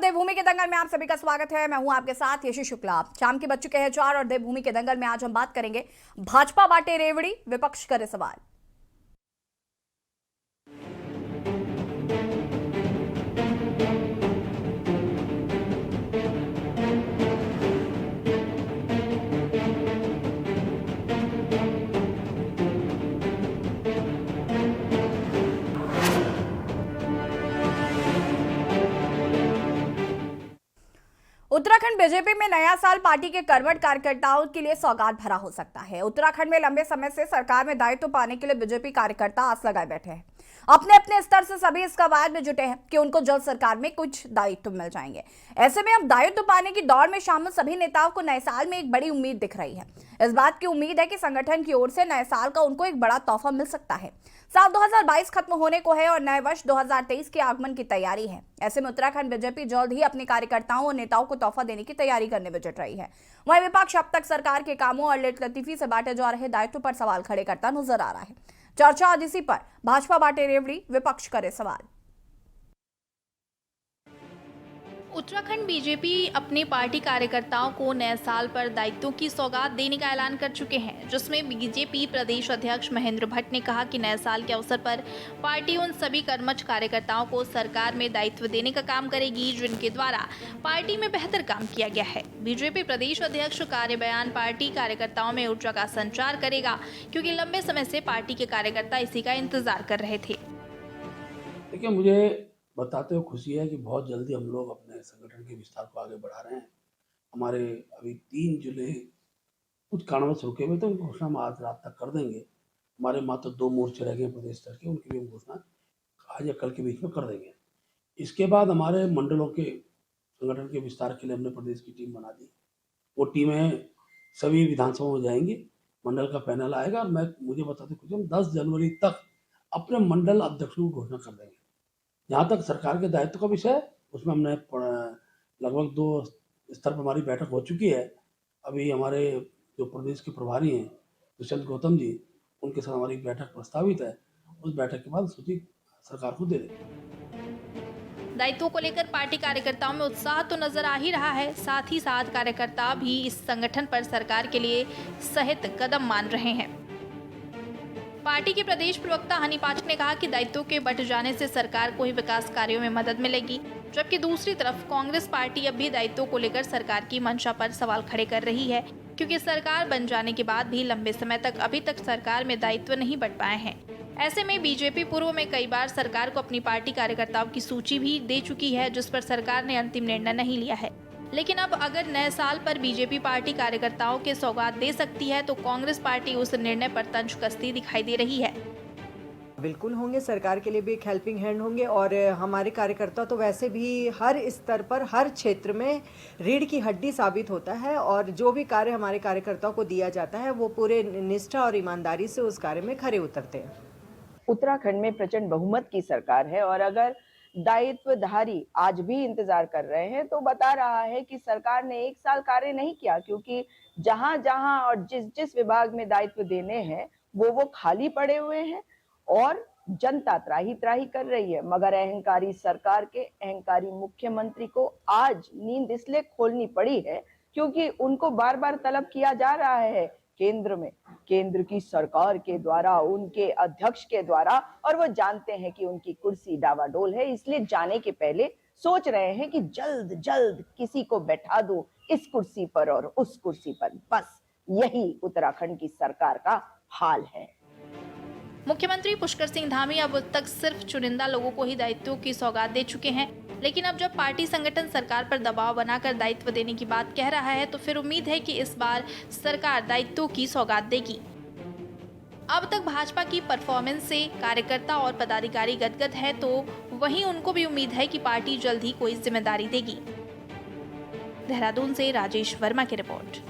देवभूमि के दंगल में आप सभी का स्वागत है। मैं हूं आपके साथ यशी शुक्ला। शाम के बज चुके हैं 4 और देवभूमि के दंगल में आज हम बात करेंगे भाजपा बाटे रेवड़ी, विपक्ष करे सवाल। उत्तराखंड बीजेपी में नया साल पार्टी के कर्मठ कार्यकर्ताओं के लिए सौगात भरा हो सकता है। उत्तराखंड में लंबे समय से सरकार में दायित्व पाने के लिए बीजेपी कार्यकर्ता आस लगाए बैठे हैं। अपने अपने स्तर से सभी इस कवायद में जुटे हैं कि उनको जल्द सरकार में कुछ दायित्व मिल जाएंगे। ऐसे में अब दायित्व पाने की दौड़ में शामिल सभी नेताओं को नए साल में एक बड़ी उम्मीद दिख रही है। इस बात की उम्मीद है कि संगठन की ओर से नए साल का उनको एक बड़ा तोहफा मिल सकता है। साल 2022 खत्म होने को है और नए वर्ष 2023 के आगमन की तैयारी है। ऐसे में उत्तराखंड बीजेपी जल्द ही अपने कार्यकर्ताओं और नेताओं को तोहफा देने की तैयारी करने में जुट रही है। वहीं विपक्ष अब तक सरकार के कामों और लेट लतीफी से बांटे जा रहे दायित्व पर सवाल खड़े करता नजर आ रहा है। चर्चा आज इसी पर, भाजपा बाटे रेवड़ी, विपक्ष करे सवाल। उत्तराखंड बीजेपी अपने पार्टी कार्यकर्ताओं को नए साल पर दायित्वों की सौगात देने का ऐलान कर चुके हैं, जिसमें बीजेपी प्रदेश अध्यक्ष महेंद्र भट्ट ने कहा कि नए साल के अवसर पर पार्टी उन सभी कर्मठ कार्यकर्ताओं को सरकार में दायित्व देने का काम करेगी जिनके द्वारा पार्टी में बेहतर काम किया गया है। बीजेपी प्रदेश अध्यक्ष कार्य बयान पार्टी कार्यकर्ताओं में ऊर्जा का संचार करेगा, क्योंकि लंबे समय से पार्टी के कार्यकर्ता इसी का इंतजार कर रहे थे। देखिए, मुझे बताते हुए खुशी है कि बहुत जल्दी हम लोग अपने संगठन के विस्तार को आगे बढ़ा रहे हैं। हमारे अभी 3 जिले कुछ कारणवश रुके हुए थे, उनकी घोषणा हम आज रात तक कर देंगे। हमारे मात्र 2 मोर्चे रह गए प्रदेश स्तर के, उनकी भी हम घोषणा आज या कल के बीच में कर देंगे। इसके बाद हमारे मंडलों के संगठन के विस्तार के लिए हमने प्रदेश की टीम बना दी। वो टीमें सभी विधानसभाओं में जाएंगी, मंडल का पैनल आएगा और मुझे बताते खुशी, हम 10 जनवरी तक अपने मंडल अध्यक्षों को घोषणा कर देंगे। जहाँ तक सरकार के दायित्व का विषय है, उसमें हमने लगभग 2 स्तर पर हमारी बैठक हो चुकी है। अभी हमारे जो प्रदेश के प्रभारी हैं दुष्यंत गौतम जी, उनके साथ हमारी बैठक प्रस्तावित है। उस बैठक के बाद सूची सरकार को दे देंगे। दायित्वों को लेकर पार्टी कार्यकर्ताओं में उत्साह तो नजर आ ही रहा है, साथ ही साथ कार्यकर्ता भी इस संगठन पर सरकार के लिए सहित कदम मान रहे हैं। पार्टी के प्रदेश प्रवक्ता हनी पाठक ने कहा कि दायित्वों के बंट जाने से सरकार को ही विकास कार्यों में मदद मिलेगी, जबकि दूसरी तरफ कांग्रेस पार्टी अब भी दायित्वों को लेकर सरकार की मंशा पर सवाल खड़े कर रही है, क्योंकि सरकार बन जाने के बाद भी लंबे समय तक अभी तक सरकार में दायित्व नहीं बंट पाए हैं। ऐसे में बीजेपी पूर्व में कई बार सरकार को अपनी पार्टी कार्यकर्ताओं की सूची भी दे चुकी है, जिस पर सरकार ने अंतिम निर्णय नहीं लिया है। लेकिन अब अगर नए साल पर बीजेपी पार्टी कार्यकर्ताओं के सौगात दे सकती है, तो कांग्रेस पार्टी उस निर्णय पर तंज कसती दिखाई दे रही है। बिल्कुल होंगे, सरकार के लिए भी एक हेल्पिंग हैंड होंगे और हमारे कार्यकर्ता तो वैसे भी हर स्तर पर हर क्षेत्र में रीढ़ की हड्डी साबित होता है और जो भी कार्य हमारे कार्यकर्ताओं को दिया जाता है वो पूरे निष्ठा और ईमानदारी से उस कार्य में खरे उतरते हैं। उत्तराखंड में प्रचंड बहुमत की सरकार है और अगर दायित्वधारी आज भी इंतजार कर रहे हैं तो बता रहा है कि सरकार ने 1 साल कार्य नहीं किया, क्योंकि जहां जहां और जिस जिस विभाग में दायित्व देने हैं वो खाली पड़े हुए हैं और जनता त्राही त्राही कर रही है। मगर अहंकारी सरकार के अहंकारी मुख्यमंत्री को आज नींद इसलिए खोलनी पड़ी है क्योंकि उनको बार बार तलब किया जा रहा है केंद्र की सरकार के द्वारा, उनके अध्यक्ष के द्वारा, और वो जानते हैं कि उनकी कुर्सी डावाडोल है, इसलिए जाने के पहले सोच रहे हैं कि जल्द जल्द किसी को बैठा दो इस कुर्सी पर और उस कुर्सी पर। बस यही उत्तराखंड की सरकार का हाल है। मुख्यमंत्री पुष्कर सिंह धामी अब तक सिर्फ चुनिंदा लोगों को ही दायित्वों की सौगात दे चुके हैं, लेकिन अब जब पार्टी संगठन सरकार पर दबाव बनाकर दायित्व देने की बात कह रहा है, तो फिर उम्मीद है कि इस बार सरकार दायित्वों की सौगात देगी। अब तक भाजपा की परफॉर्मेंस से कार्यकर्ता और पदाधिकारी गदगद है, तो वहीं उनको भी उम्मीद है कि पार्टी जल्द ही कोई जिम्मेदारी देगी। देहरादून से राजेश वर्मा की रिपोर्ट।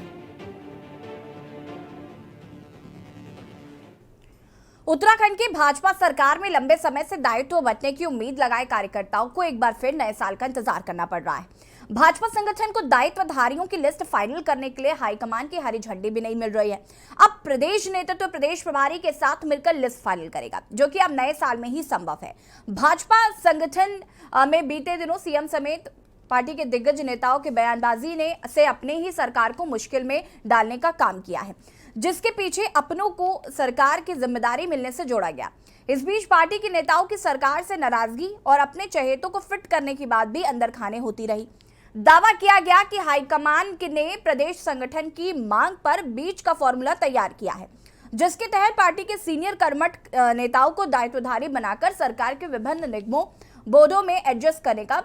उत्तराखंड की भाजपा सरकार में लंबे समय से दायित्व बंटने की उम्मीद लगाए कार्यकर्ताओं को एक बार फिर नए साल का इंतजार करना पड़ रहा है। भाजपा संगठन को दायित्वधारियों की लिस्ट फाइनल करने के लिए हाईकमान की हरी झंडी भी नहीं मिल रही है। अब प्रदेश नेतृत्व तो प्रदेश प्रभारी के साथ मिलकर लिस्ट फाइनल करेगा, जो कि अब नए साल में ही संभव है। भाजपा संगठन में बीते दिनों सीएम समेत पार्टी के दिग्गज नेताओं के बयानबाजी ने से अपने ही सरकार को मुश्किल में डालने का काम किया है, जिसके पीछे अपनों को सरकार की जिम्मेदारी मिलने से जोड़ा गया। इस बीच पार्टी के नेताओं की सरकार से नाराजगी और अपने चहेतों को फिट करने की बात भी अंदर खाने होती रही। दावा किया गया कि हाईकमान ने प्रदेश संगठन की मांग पर बीच का फॉर्मूला तैयार किया है, जिसके तहत पार्टी के सीनियर कर्मठ नेताओं को दायित्वधारी बनाकर सरकार के विभिन्न निगमों बोर्डों में एडजस्ट करने का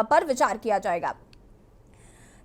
पर विचार किया जाएगा।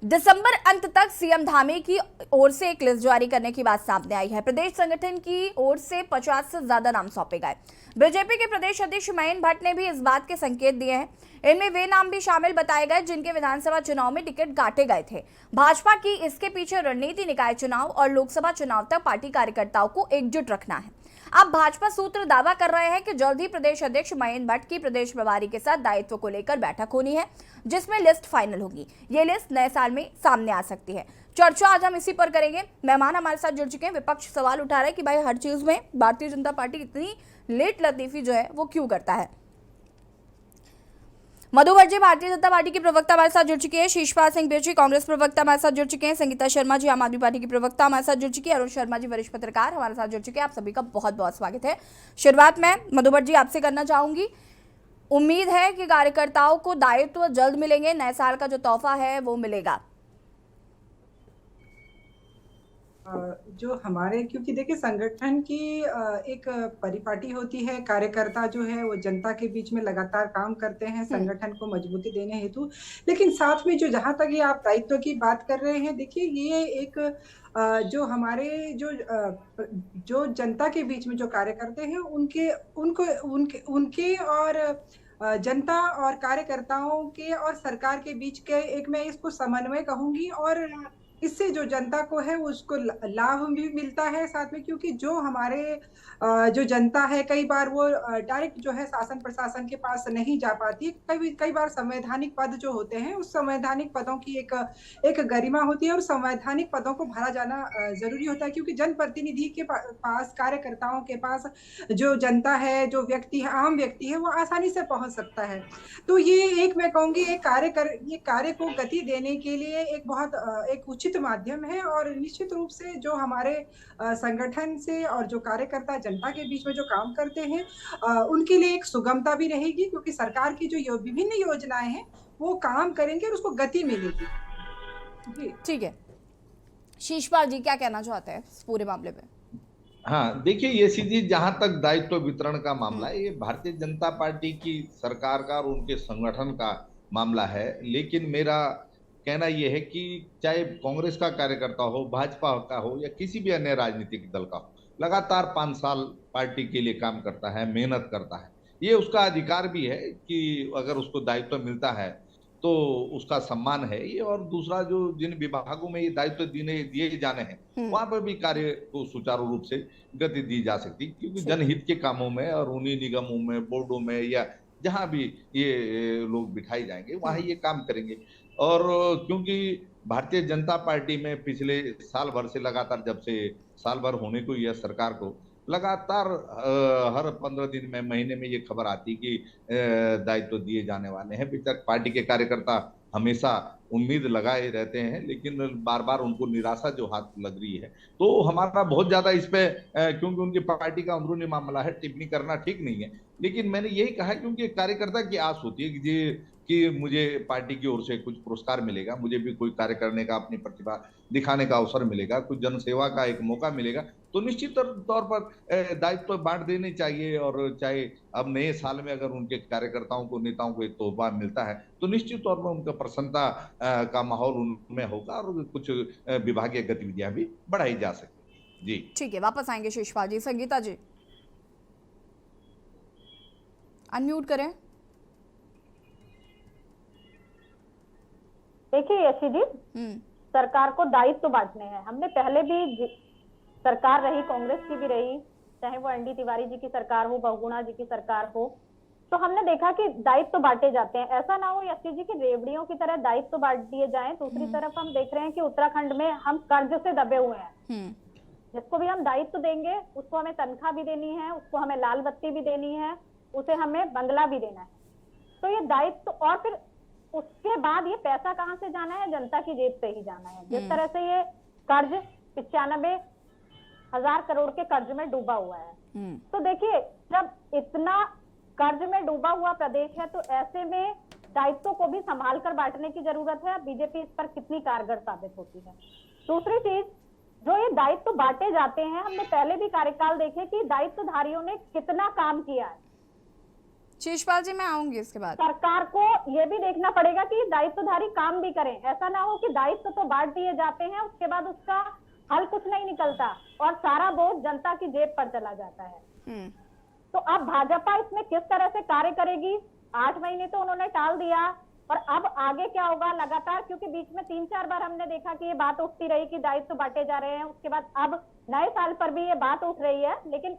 दिसंबर अंत तक सीएम धामी की ओर से एक लिस्ट जारी करने की बात सामने आई है। प्रदेश संगठन की ओर से 50 से ज्यादा नाम सौंपे गए। बीजेपी के प्रदेश अध्यक्ष मयंक भट्ट ने भी इस बात के संकेत दिए हैं। इनमें वे नाम भी शामिल बताए गए जिनके विधानसभा चुनाव में टिकट काटे गए थे। भाजपा की इसके पीछे रणनीति निकाय चुनाव और लोकसभा चुनाव तक पार्टी कार्यकर्ताओं को एकजुट रखना है। अब भाजपा सूत्र दावा कर रहे हैं कि जल्द ही प्रदेश अध्यक्ष मयंक भट्ट की प्रदेश प्रभारी के साथ दायित्व को लेकर बैठक होनी है, जिसमें लिस्ट फाइनल होगी। ये लिस्ट नए साल में सामने आ सकती है। चर्चा आज हम इसी पर करेंगे। मेहमान हमारे साथ जुड़ चुके हैं। विपक्ष सवाल उठा रहा है कि भाई हर चीज में भारतीय जनता पार्टी इतनी लेट लतीफी जो है वो क्यों करता है। मधु भट्ट जी भारतीय जनता पार्टी की प्रवक्ता हमारे साथ जुड़ चुकी है। शिशपाल सिंह बेची कांग्रेस प्रवक्ता हमारे साथ जुड़ चुके हैं। संगीता शर्मा जी आम आदमी पार्टी की प्रवक्ता हमारे साथ जुड़ चुकी है। अरुण शर्मा जी वरिष्ठ पत्रकार हमारे साथ जुड़ चुके हैं। आप सभी का बहुत बहुत स्वागत है। शुरुआत में मधु भट्ट जी आपसे करना चाहूंगी। उम्मीद है कि कार्यकर्ताओं को दायित्व जल्द मिलेंगे, नए साल का जो तोहफा है वो मिलेगा। जो हमारे, क्योंकि देखिए संगठन की एक परिपाटी होती है, कार्यकर्ता जो है वो जनता के बीच में लगातार काम करते हैं संगठन को मजबूती देने हेतु। लेकिन साथ में जो जहां तक ये आप दायित्व की बात कर रहे हैं, देखिए ये एक जो हमारे जो जनता के बीच में जो कार्य करते हैं उनके और जनता और कार्यकर्ताओं के और सरकार के बीच के एक, मैं इसको समन्वय कहूंगी, और इससे जो जनता को है उसको लाभ भी मिलता है साथ में, क्योंकि जो हमारे जो जनता है कई बार वो डायरेक्ट जो है शासन प्रशासन के पास नहीं जा पाती। कई बार संवैधानिक पद जो होते हैं उस संवैधानिक पदों की एक गरिमा होती है और संवैधानिक पदों को भरा जाना जरूरी होता है, क्योंकि जनप्रतिनिधि के पास, कार्यकर्ताओं के पास जो जनता है, जो व्यक्ति है, आम व्यक्ति है, वो आसानी से पहुंच सकता है। तो ये एक, मैं कहूंगी ये कार्य को गति देने के लिए एक बहुत एक उचित माध्यम है। और निश्चित रूप से जो हमारे संगठन से और जो कार्यकर्ता जनता के बीच में जो काम करते हैं उनके लिए एक सुगमता भी रहेगी, क्योंकि सरकार की जो विभिन्न योजनाएं हैं वो काम करेंगे और उसको गति मिलेगी। जी ठीक है, शिशपाल जी क्या कहना चाहते हैं इस पूरे मामले में? हाँ, देखिए ये सीधी जहां तक दायित्व वितरण का मामला है, ये भारतीय जनता पार्टी की सरकार का और उनके संगठन का मामला है। लेकिन मेरा कहना यह है कि चाहे कांग्रेस का कार्यकर्ता हो, भाजपा का हो या किसी भी अन्य राजनीतिक दल का हो, लगातार 5 साल पार्टी के लिए काम करता है, मेहनत करता है। ये उसका अधिकार भी है कि अगर उसको दायित्व मिलता है तो उसका सम्मान है ये। और दूसरा, जो जिन विभागों में ये दायित्व दिए जाने हैं वहां पर भी कार्य को सुचारू रूप से गति दी जा सकती, क्योंकि जनहित के कामों में और उन्हीं निगमों में, बोर्डों में या जहां भी ये लोग बिठाए जाएंगे वहां ये काम करेंगे। और क्योंकि भारतीय जनता पार्टी में पिछले साल भर से लगातार, जब से साल भर होने को यह सरकार को लगातार हर 15 दिन में, महीने में ये खबर आती कि दायित्व दिए जाने वाले हैं। अभी तक पार्टी के कार्यकर्ता हमेशा उम्मीद लगाए रहते हैं, लेकिन बार बार उनको निराशा जो हाथ लग रही है। तो हमारा बहुत ज्यादा इस पे, क्योंकि उनकी पार्टी का अंदरूनी मामला है, टिप्पणी करना ठीक नहीं है। लेकिन मैंने यही कहा क्योंकि कार्यकर्ता की आस होती है कि मुझे पार्टी की ओर से कुछ पुरस्कार मिलेगा, मुझे भी कोई कार्य करने का, अपनी प्रतिभा दिखाने का अवसर मिलेगा, कुछ जनसेवा का एक मौका मिलेगा, तो निश्चित तौर पर दायित्व बांट देने चाहिए। और चाहे अब नए साल में अगर उनके कार्यकर्ताओं को, नेताओं को एक तोहफा मिलता है तो निश्चित तौर पर उनका प्रसन्नता का माहौल उनमें होगा और कुछ विभागीय गतिविधियां भी बढ़ाई जा सकती। जी ठीक है, वापस आएंगे शिशपाल जी। संगीता जी अनम्यूट करें। देखिए यशी जी, सरकार को दायित्व बांटने हैं। हमने पहले भी सरकार रही, कांग्रेस की भी रही, चाहे वो एनडी तिवारी जी की सरकार हो, बहुगुणा जी की सरकार हो, तो हमने देखा कि दायित्व बांटे जाते हैं। ऐसा ना हो यशी जी की रेवड़ियों की तरह दायित्व बांट दिए जाएं। दूसरी तरफ हम देख रहे हैं कि उत्तराखंड में हम कर्ज से दबे हुए हैं। जिसको भी हम दायित्व देंगे उसको हमें तनख्वाह भी देनी है, उसको हमें लाल बत्ती भी देनी है, उसे हमें बंगला भी देना है। तो ये दायित्व, और फिर उसके बाद ये पैसा कहाँ से जाना है? जनता की जेब से ही जाना है। जिस तरह से ये कर्ज 95,000 करोड़ के कर्ज में डूबा हुआ है, तो देखिए जब इतना कर्ज में डूबा हुआ प्रदेश है तो ऐसे में दायित्व को भी संभाल कर बांटने की जरूरत है। बीजेपी इस पर कितनी कारगर साबित होती है। दूसरी चीज, जो ये दायित्व बांटे जाते हैं, हमने पहले भी कार्यकाल देखे कि दायित्वधारियों ने कितना काम किया है। शीशपाल जी, मैं आऊंगी इसके बाद। सरकार को ये भी देखना पड़ेगा कि दायित्वधारी काम भी करें। ऐसा ना हो कि दायित्व तो बांट दिए जाते हैं, उसके बाद उसका हल कुछ नहीं निकलता और सारा बोझ जनता की जेब पर चला जाता है। तो अब भाजपा इसमें किस तरह से कार्य करेगी? 8 महीने तो उन्होंने टाल दिया, और अब आगे क्या होगा लगातार, क्योंकि बीच में 3-4 बार हमने देखा कि ये बात उठती रही कि दायित्व बांटे जा रहे हैं। उसके बाद अब नए साल पर भी ये बात उठ रही है, लेकिन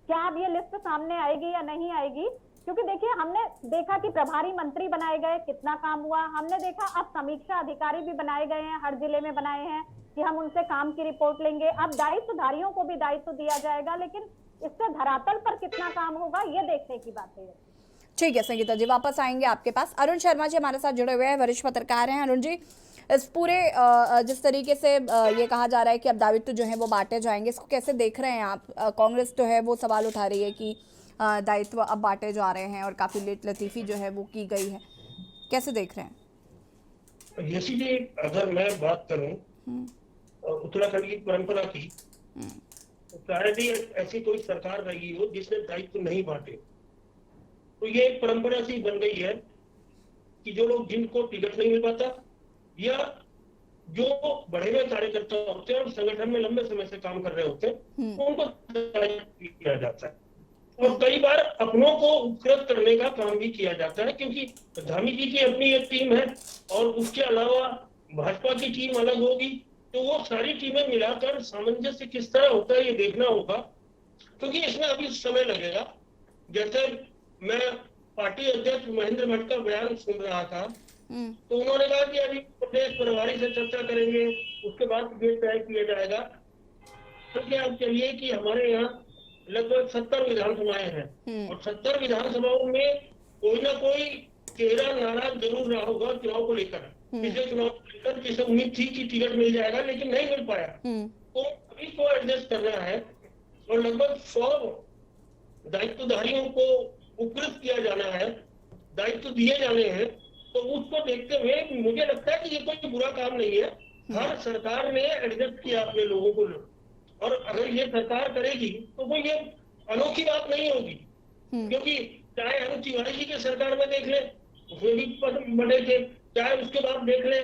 क्या अब ये लिस्ट सामने आएगी या नहीं आएगी? क्योंकि देखिए हमने देखा कि प्रभारी मंत्री बनाए गए, कितना काम हुआ। हमने देखा अब समीक्षा अधिकारी भी बनाए गए हैं, हर जिले में बनाए हैं कि हम उनसे काम की रिपोर्ट लेंगे। अब दायित्वधारियों को भी दायित्व दिया जाएगा, लेकिन इससे धरातल पर कितना काम होगा ये देखने की बात है। ठीक है संगीता जी, वापस आएंगे आपके पास। अरुण शर्मा जी हमारे साथ जुड़े हुए हैं, वरिष्ठ पत्रकार हैं। अरुण जी, इस पूरे जिस तरीके से ये कहा जा रहा है कि अब दायित्व जो है वो बांटे जाएंगे, इसको कैसे देख रहे हैं आप? कांग्रेस जो है वो सवाल उठा रही है कि दायित्व अब बांटे जा रहे हैं और काफ़ी लेट लतीफ़ी जो है वो की गई है, कैसे देख रहे हैं? यशी जी, अगर मैं बात करूं उत्तराखंड की परंपरा की, तो शायद ही ऐसी कोई सरकार रही हो जिसने दायित्व नहीं बांटे। तो ये एक परंपरा सी बन गई है कि जो लोग, जिनको टिकट नहीं मिल पाता या जो बढ़े हुए कार्यकर्ता होते हैं और संगठन में लंबे समय से काम कर रहे होते हैं, तो उनको किया जाता है। और कई बार अपनों को उपकृत करने का काम भी किया जाता है, क्योंकि धामी जी की अपनी एक टीम है और उसके अलावा भाजपा की टीम अलग होगी। तो वो सारी टीमें मिलाकर सामंजस्य किस तरह होता है ये देखना होगा, क्योंकि इसमें अभी समय लगेगा। जैसे मैं पार्टी अध्यक्ष महेंद्र भट्ट का बयान सुन रहा था, तो उन्होंने कहा कि अभी प्रदेश प्रभारी से चर्चा करेंगे, उसके बाद ये तय किया जाएगा। तो क्या आप चलिए कि हमारे यहाँ लगभग 70 विधानसभाएं हैं और 70 विधानसभाओं में कोई ना कोई चेहरा नाराज जरूर रहा होगा चुनाव को लेकर। पिछले चुनाव को लेकर जिसे उम्मीद थी कि टिकट मिल जाएगा, लेकिन नहीं मिल पाया, तो अभी को एडजस्ट करना है और लगभग 100 दायित्वधारियों को उपकृत किया जाना है, दायित्व दिए जाने हैं। तो उसको देखते हुए मुझे लगता है कि ये कोई बुरा काम नहीं है। हर सरकार ने एडजस्ट किया अपने लोगों को, और अगर ये सरकार करेगी तो कोई ये अनोखी बात नहीं होगी, क्योंकि चाहे अरुण तिवारी जी के सरकार में देख ले, उसमें भी बने थे, चाहे उसके बाद देख ले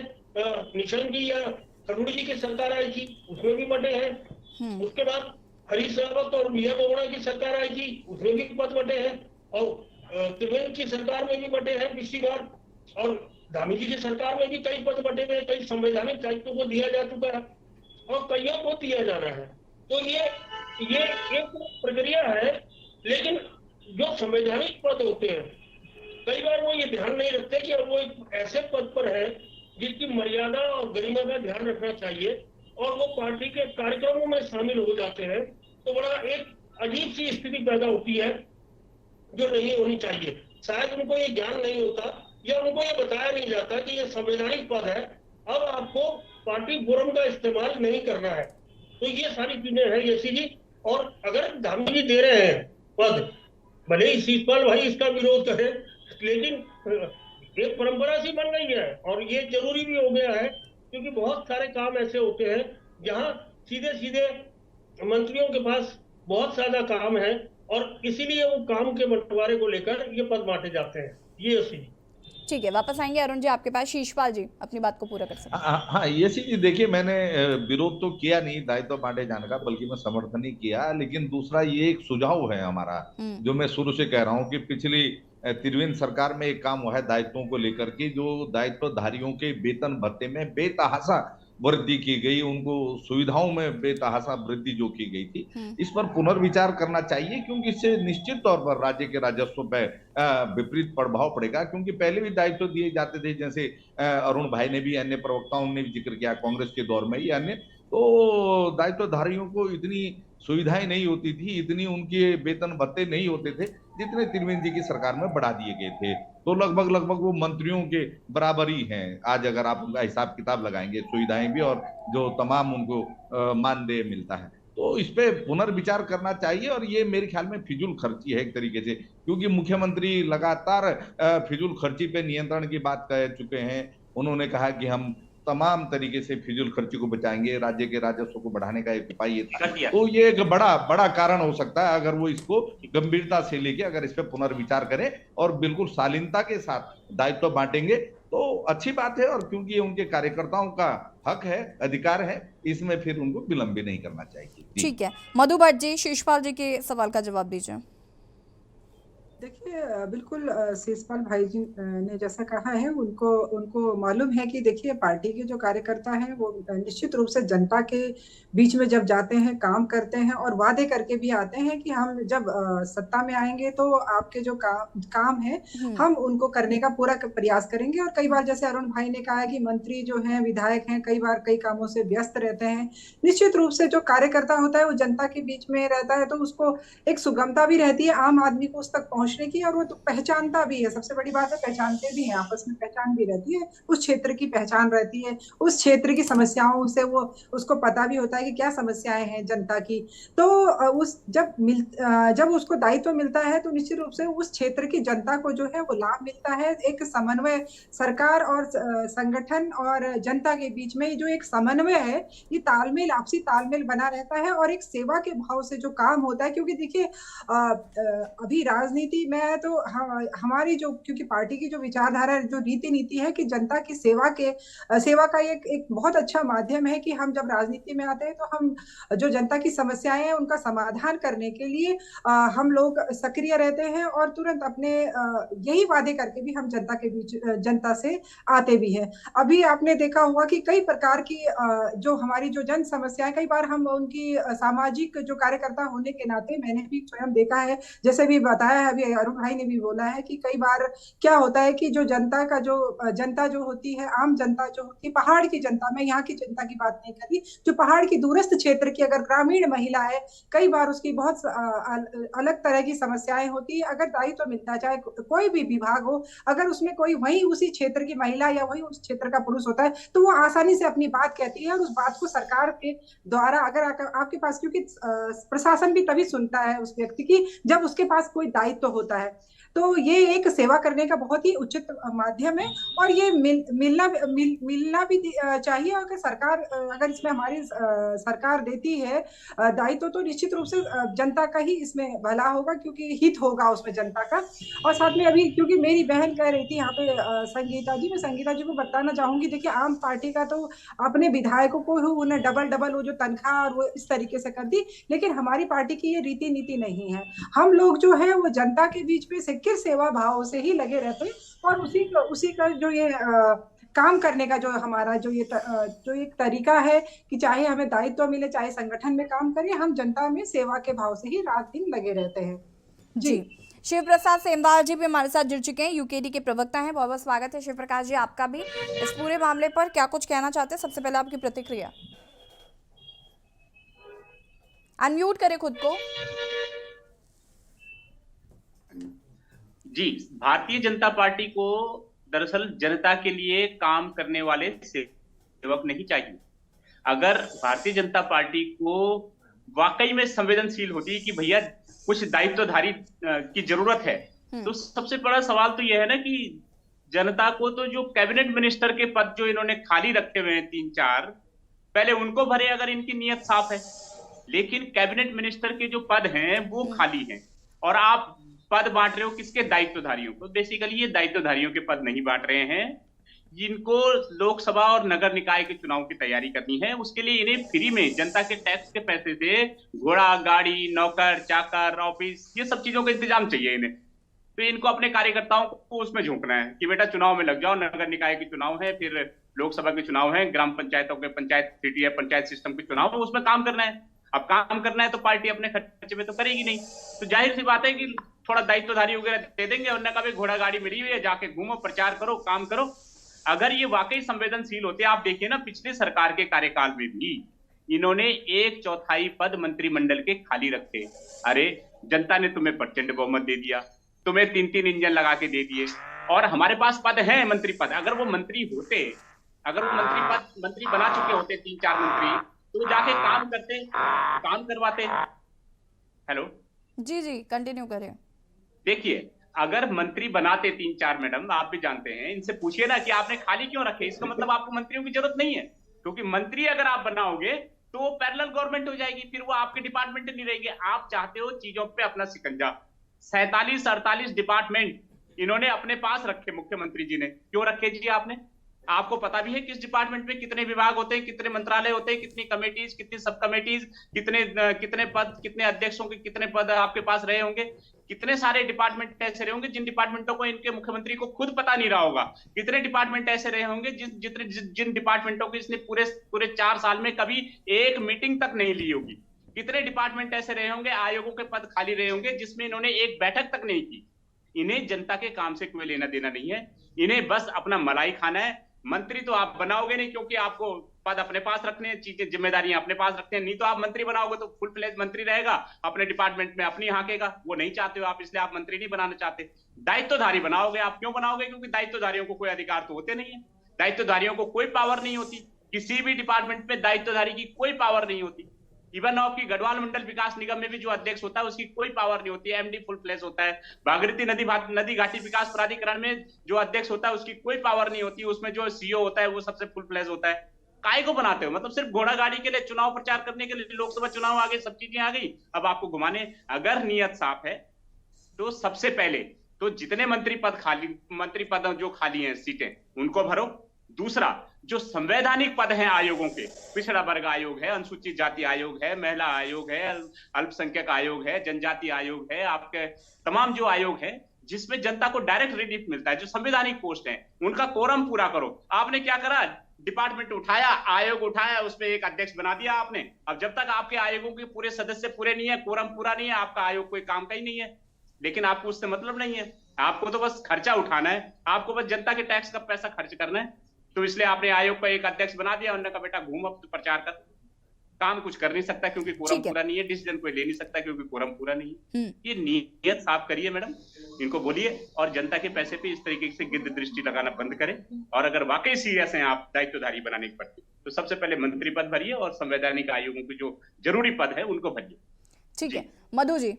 निशंक जी या खडूर जी की सरकार आई थी, उसमें भी बटे हैं। उसके बाद हरीश रावत और मिया बोगड़ा की सरकार आई थी, उसमें भी पद बटे हैं, और त्रिवेंद्र की सरकार में भी बटे हैं पिछली बार, और धामी जी की सरकार में भी कई पद बटे हुए, कई संवैधानिक दायित्वों को दिया जा चुका है और कईयों को दिया जा रहा है। तो ये एक प्रक्रिया है, लेकिन जो संवैधानिक पद होते हैं कई बार वो ये ध्यान नहीं रखते कि वो एक ऐसे पद पर है जिसकी मर्यादा और गरिमा का ध्यान रखना चाहिए, और वो पार्टी के कार्यक्रमों में शामिल हो जाते हैं। तो बड़ा एक अजीब सी स्थिति पैदा होती है जो नहीं होनी चाहिए। शायद उनको ये ज्ञान नहीं होता या उनको ये बताया नहीं जाता कि ये संवैधानिक पद है, अब आपको पार्टी फोरम का इस्तेमाल नहीं करना है। तो ये सारी चीजें हैं यशी जी। और अगर धामी जी दे रहे हैं पद, भले ही शीशपाल भाई इसका विरोध करे, लेकिन एक परंपरा सी बन गई है और ये जरूरी भी हो गया है, क्योंकि बहुत सारे काम ऐसे होते हैं जहां सीधे सीधे मंत्रियों के पास बहुत ज्यादा काम है और इसीलिए वो काम के बंटवारे को लेकर ये पद बांटे जाते हैं। ये यशी। ठीक है, वापस आएंगे अरुण जी आपके पास। शीशपाल जी अपनी बात को पूरा कर सकते हैं। हाँ, ये चीज देखिए, मैंने विरोध तो किया नहीं दायित्व बांटे जाने का, बल्कि मैं समर्थन ही किया। लेकिन दूसरा ये एक सुझाव है हमारा, जो मैं शुरू से कह रहा हूँ कि पिछली त्रिवेंद्र सरकार में एक काम हुआ है दायित्वों को लेकर के, जो दायित्वधारियों के वेतन भत्ते में बेतहाशा वृद्धि की गई, उनको सुविधाओं में बेतहाशा वृद्धि जो की गई थी, इस पर पुनर्विचार करना चाहिए, क्योंकि इससे निश्चित तौर पर राज्य के राजस्व पे विपरीत प्रभाव पड़ेगा। क्योंकि पहले भी दायित्व दिए जाते थे, जैसे अरुण भाई ने भी, अन्य प्रवक्ताओं ने भी जिक्र किया कांग्रेस के दौर में ही, अन्य तो दायित्वधारियों को इतनी सुविधाएं नहीं होती थी, इतनी उनके वेतन भत्ते नहीं होते थे जितने त्रिवेंद्र जी की सरकार में बढ़ा दिए गए थे। तो लगभग वो मंत्रियों के बराबर ही हैं आज, अगर आप उनका हिसाब किताब लगाएंगे, सुविधाएं भी और जो तमाम उनको मानदेय मिलता है। तो इस पे पुनर्विचार करना चाहिए और ये मेरे ख्याल में फिजूल खर्ची है एक तरीके से, क्योंकि मुख्यमंत्री लगातार फिजूल खर्ची पे नियंत्रण की बात कह चुके हैं। उन्होंने कहा कि हम तमाम तरीके से फिजूल खर्ची को बचाएंगे, राज्य के राजस्व को बढ़ाने का एक उपाय ये था। तो ये एक बड़ा कारण हो सकता है अगर वो इसको गंभीरता से लेके अगर इस पे पुनर्विचार करें और बिल्कुल शालीनता के साथ दायित्व बांटेंगे तो अच्छी बात है। और क्योंकि ये उनके कार्यकर्ताओं का हक है, अधिकार है, इसमें फिर उनको विलंब भी नहीं करना चाहिए। ठीक है, मधु भट्ट जी, शिषपाल जी के सवाल का जवाब दीजिए। देखिए, बिल्कुल शिषपाल भाई जी ने जैसा कहा है, उनको मालूम है कि देखिए पार्टी के जो कार्यकर्ता हैं वो निश्चित रूप से जनता के बीच में जब जाते हैं, काम करते हैं और वादे करके भी आते हैं कि हम जब सत्ता में आएंगे तो आपके जो काम है हम उनको करने का पूरा प्रयास करेंगे। और कई बार जैसे अरुण भाई ने कहा कि मंत्री जो हैं, विधायक हैं, कई बार कई कामों से व्यस्त रहते हैं। निश्चित रूप से जो कार्यकर्ता होता है वो जनता के बीच में रहता है तो उसको एक सुगमता भी रहती है आम आदमी को उस तक पहुंचने की, और वो तो पहचानता भी है। सबसे बड़ी बात है पहचानते भी हैं, आपस में पहचान भी रहती है, उस क्षेत्र की पहचान रहती है, उस क्षेत्र की समस्याओं से वो उसको पता भी होता है कि क्या समस्याएं हैं जनता की। तो जब उसको दायित्व मिलता है तो निश्चित रूप से उस क्षेत्र की जनता को जो है वो लाभ मिलता है। एक समन्वय सरकार और संगठन और जनता के बीच में जो एक समन्वय है, ये तालमेल, आपसी तालमेल बना रहता है और एक सेवा के भाव से जो काम होता है। क्योंकि देखिए अभी राजनीति में तो हमारी जो, क्योंकि पार्टी की जो विचारधारा, जो रीति नीति है कि जनता की सेवा का एक बहुत अच्छा माध्यम है कि हम जब राजनीति में आते हैं तो हम जो जनता की समस्याएं हैं उनका समाधान करने के लिए हम लोग सक्रिय रहते हैं और तुरंत अपने यही वादे करके भी हम जनता से आते भी हैं। अभी आपने देखा होगा कि कई प्रकार की जो हमारी जो जन समस्याएं, कई बार हम उनकी सामाजिक जो कार्यकर्ता होने के नाते मैंने भी स्वयं देखा है, जैसे भी बताया है, अभी अरुण भाई ने भी बोला है कि कई बार क्या होता है कि जो जनता जो होती है, आम जनता जो होती है, पहाड़ की जनता, मैं यहाँ की जनता की बात नहीं कर रही, जो पहाड़ की दूरस्थ क्षेत्र की अगर ग्रामीण महिला है, कई बार उसकी बहुत अलग तरह की समस्याएं होती है। अगर दायित्व मिलता है, चाहे कोई भी विभाग हो, अगर उसमें कोई वही उसी क्षेत्र की महिला या वही उस क्षेत्र का पुरुष होता है तो वो आसानी से अपनी बात कहती है और उस बात को सरकार के द्वारा अगर आपके पास, क्योंकि प्रशासन भी तभी सुनता है उस व्यक्ति की जब उसके पास कोई दायित्व होता है। तो ये एक सेवा करने का बहुत ही उचित माध्यम है और ये मिलना भी चाहिए। अगर सरकार, अगर इसमें हमारी सरकार देती है दायित्व तो निश्चित रूप से जनता का ही इसमें भला होगा, क्योंकि हित होगा उसमें जनता का। और साथ में अभी क्योंकि मेरी बहन कह रही थी यहाँ पे संगीता जी, मैं संगीता जी को बताना चाहूंगी, देखिए आम पार्टी का तो अपने विधायकों को उन्हें डबल वो जो तनख्वाह और वो इस तरीके से कर दी, लेकिन हमारी पार्टी की ये रीति नीति नहीं है। हम लोग जो है वो जनता के बीच में सिक्किर सेवा भाव से ही लगे रहते हैं और उसी का जो ये काम करने का जो हमारा जो एक तरीका है कि चाहे हमें दायित्व मिले, चाहे संगठन में काम करें, हम जनता में सेवा के भाव से ही रात दिन लगे रहते हैं। जी, शिव प्रसाद सेमवाल जी भी हमारे साथ जुड़ चुके हैं, यूकेडी के प्रवक्ता हैं। बहुत बहुत स्वागत है शिव प्रकाश जी आपका भी। इस पूरे मामले पर क्या कुछ कहना चाहते हैं, सबसे पहले आपकी प्रतिक्रिया। अनम्यूट करें खुद को। जी, भारतीय जनता पार्टी को दरअसल जनता के लिए काम करने वाले सेवक नहीं चाहिए। अगर भारतीय जनता पार्टी को वाकई में संवेदनशील होती है कि भैया कुछ दायित्वधारी की जरूरत है, तो सबसे बड़ा सवाल तो यह है ना कि जनता को तो जो कैबिनेट मिनिस्टर के पद जो इन्होंने खाली रखे हुए हैं 3-4, पहले उनको भरे अगर इनकी नीयत साफ है। लेकिन कैबिनेट मिनिस्टर के जो पद हैं वो खाली हैं और आप पद बांट रहे हो किसके? दायित्वधारियों को। बेसिकली ये दायित्वधारियों के पद नहीं बांट रहे हैं, जिनको लोकसभा और नगर निकाय के चुनाव की तैयारी करनी है। उसके लिए इन्हें फ्री में जनता के टैक्स के पैसे से घोड़ा, गाड़ी, नौकर, चाकर, ऑफिस, ये सब चीजों का इंतजाम चाहिए इन्हें। तो इनको अपने कार्यकर्ताओं को उसमें झोंकना है कि बेटा चुनाव में लग जाओ, नगर निकाय के चुनाव है, फिर लोकसभा के चुनाव है, ग्राम पंचायतों के पंचायत सिटी है, पंचायत सिस्टम के चुनाव है, उसमें काम करना है। अब काम करना है तो पार्टी अपने खर्चे में तो करेगी नहीं, तो जाहिर सी बात है कि थोड़ा दायित्वधारी वगैरह दे देंगे और उन्होंने कहा घोड़ा गाड़ी मिली हुई है, जाके घूमो, प्रचार करो, काम करो। अगर ये वाकई संवेदनशील होते, आप देखिए ना पिछले सरकार के कार्यकाल में भी इन्होंने 1/4 पद मंत्रिमंडल के खाली रखे। अरे जनता ने तुम्हें प्रचंड बहुमत दे दिया, तुम्हें 3-3 इंजन लगा के दे दिए, और हमारे पास पद है, मंत्री पद। अगर वो मंत्री होते, अगर वो मंत्री बना चुके होते 3-4 मंत्री, तो जाके काम करते, काम करवाते। हेलो जी कंटिन्यू करें। देखिए, अगर मंत्री बनाते 3-4, मैडम आप भी जानते हैं, इनसे पूछिए ना कि आपने खाली क्यों रखे। इसका मतलब आपको मंत्रियों की जरूरत नहीं है, क्योंकि मंत्री अगर आप बनाओगे तो पैरेलल गवर्नमेंट हो जाएगी, फिर वो आपके डिपार्टमेंट नहीं रहेगी। आप चाहते हो चीजों पे अपना सिकंजा। 47-48 डिपार्टमेंट इन्होंने अपने पास रखे, मुख्यमंत्री जी ने। क्यों रखे जी आपने? आपको पता भी है किस डिपार्टमेंट में कितने विभाग होते हैं, कितने मंत्रालय होते हैं, कितनी कमेटीज, कितनी सब कमेटीज, कितने पद, कितने अध्यक्षों के कितने पद आपके पास रहे होंगे। कितने सारे डिपार्टमेंट ऐसे रहे होंगे जिन डिपार्टमेंटों को इनके मुख्यमंत्री को खुद पता नहीं रहा होगा। कितने डिपार्टमेंट ऐसे रहे होंगे जिन डिपार्टमेंटों की इसने पूरे 4 साल में कभी एक मीटिंग तक नहीं ली होगी। कितने डिपार्टमेंट ऐसे रहे होंगे, आयोगों के पद खाली रहे होंगे जिसमें इन्होंने एक बैठक तक नहीं की। इन्हें जनता के काम से कोई लेना देना नहीं है, इन्हें बस अपना मलाई खाना है। मंत्री तो आप बनाओगे नहीं, क्योंकि आपको पद अपने पास रखने हैं, चीजें जिम्मेदारियां अपने पास रखते हैं। नहीं तो आप मंत्री बनाओगे तो फुल फ्लेज मंत्री रहेगा, अपने डिपार्टमेंट में अपनी हाकेगा। वो नहीं चाहते हो आप, इसलिए आप मंत्री नहीं बनाना चाहते। दायित्वधारी बनाओगे। आप क्यों बनाओगे? क्योंकि दायित्वधारियों को कोई अधिकार तो होते नहीं है, दायित्वधारियों को कोई पावर नहीं होती। किसी भी डिपार्टमेंट में दायित्वधारी की कोई पावर नहीं होती। इवन आपकी गढ़वाल मंडल विकास निगम में भी जो अध्यक्ष होता है उसकी कोई पावर नहीं होती है, एमडी फुल फ्लेज होता है। भागीरथी नदी घाटी विकास प्राधिकरण में जो अध्यक्ष होता है उसकी कोई पावर नहीं होती, उसमें जो सीईओ होता है वो सबसे फुल फ्लेज होता है। काय को बनाते हो? मतलब सिर्फ घोड़ा गाड़ी के लिए, चुनाव प्रचार करने के लिए, लोकसभा चुनाव आ गए, सब चीजें आ गई, अब आपको घुमाने। अगर नियत साफ है तो सबसे पहले तो जितने मंत्री पद जो खाली हैं सीटें, उनको भरो। दूसरा, जो संवैधानिक पद हैं आयोगों के, पिछड़ा वर्ग आयोग है, अनुसूचित जाति आयोग है, महिला आयोग है, अल्पसंख्यक आयोग है, जनजाति आयोग है, आपके तमाम जो आयोग है जिसमें जनता को डायरेक्ट रिलीफ मिलता है, जो संवैधानिक पोस्ट हैं, उनका कोरम पूरा करो। आपने क्या करा? डिपार्टमेंट उठाया, आयोग उठाया, उसमें एक अध्यक्ष बना दिया आपने। अब जब तक आपके आयोगों के पूरे सदस्य पूरे नहीं है, कोरम पूरा नहीं है, आपका आयोग कोई काम का ही नहीं है। लेकिन आपको उससे मतलब नहीं है, आपको तो बस खर्चा उठाना है, आपको बस जनता के टैक्स का पैसा खर्च करना है। तो इसलिए आपने आयोग का एक अध्यक्ष बना दिया, उन्होंने कहा बेटा घूम अब प्रचार कर। काम कुछ कर नहीं सकता क्योंकि कोरम पूरा नहीं है, डिसीजन कोई ले नहीं सकता क्योंकि कोरम पूरा नहीं है। ये नीयत साफ करिए मैडम, इनको बोलिए, और जनता के पैसे पे इस तरीके से गिद्ध दृष्टि लगाना बंद करें। और अगर वाकई सीरियस हैं आप दायित्वधारी बनाने के प्रति, तो सबसे पहले मंत्री पद भरिए और संवैधानिक आयोगों के जो जरूरी पद है उनको भरिए। ठीक है मधु जी।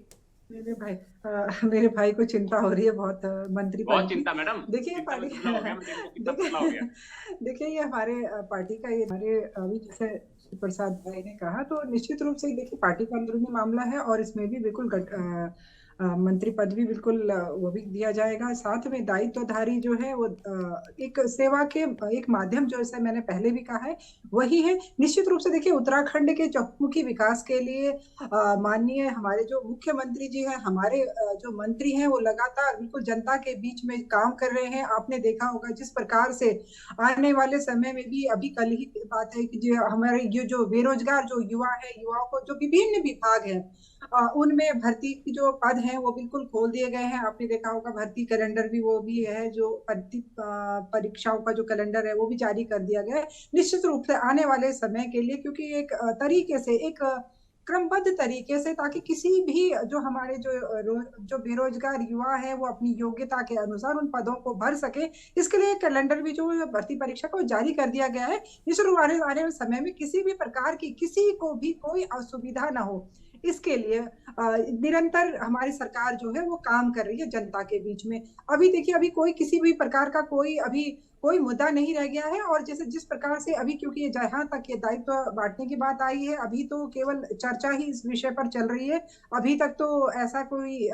मेरे भाई को चिंता हो रही है बहुत मंत्री बहुत चिंता मैडम। देखिए देखिए ये हमारे पार्टी का, ये हमारे अभी जैसे प्रसाद भाई ने कहा, तो निश्चित रूप से देखिए पार्टी का अंदरूनी मामला है और इसमें भी बिल्कुल मंत्री पद भी बिल्कुल वो भी दिया जाएगा। साथ में दायित्वधारी जो है वो एक सेवा के एक माध्यम, जो जैसे मैंने पहले भी कहा है वही है। निश्चित रूप से देखिए उत्तराखंड के चहुमुखी विकास के लिए माननीय हमारे जो मुख्यमंत्री जी हैं, हमारे जो मंत्री हैं, वो लगातार बिल्कुल जनता के बीच में काम कर रहे हैं। आपने देखा होगा जिस प्रकार से आने वाले समय में भी, अभी कल ही बात है कि जो हमारे ये जो बेरोजगार जो युवा है, युवाओं को जो विभिन्न विभाग है उनमें भर्ती की जो पद हैं वो बिल्कुल खोल दिए गए हैं। आपने देखा होगा भर्ती कैलेंडर भी वो भी है, जो भर्ती परीक्षाओं का जो कैलेंडर है वो भी जारी कर दिया गया है। निश्चित रूप से आने वाले समय के लिए, क्योंकि एक तरीके से, एक क्रमबद्ध तरीके से, ताकि किसी भी जो हमारे जो बेरोजगार युवा है वो अपनी योग्यता के अनुसार उन पदों को भर सके, इसके लिए कैलेंडर भी जो भर्ती परीक्षा को जारी कर दिया गया है। निश्चित रूप आने वाले समय में किसी भी प्रकार की किसी को भी कोई असुविधा ना हो, इसके लिए निरंतर हमारी सरकार जो है वो काम कर रही है जनता के बीच में। अभी देखिए, अभी कोई किसी भी प्रकार का कोई मुद्दा नहीं रह गया है। और जैसे जिस प्रकार से अभी, क्योंकि जहां तक ये दायित्व बांटने की बात आई है, अभी तो केवल चर्चा ही इस विषय पर चल रही है। अभी तक तो ऐसा कोई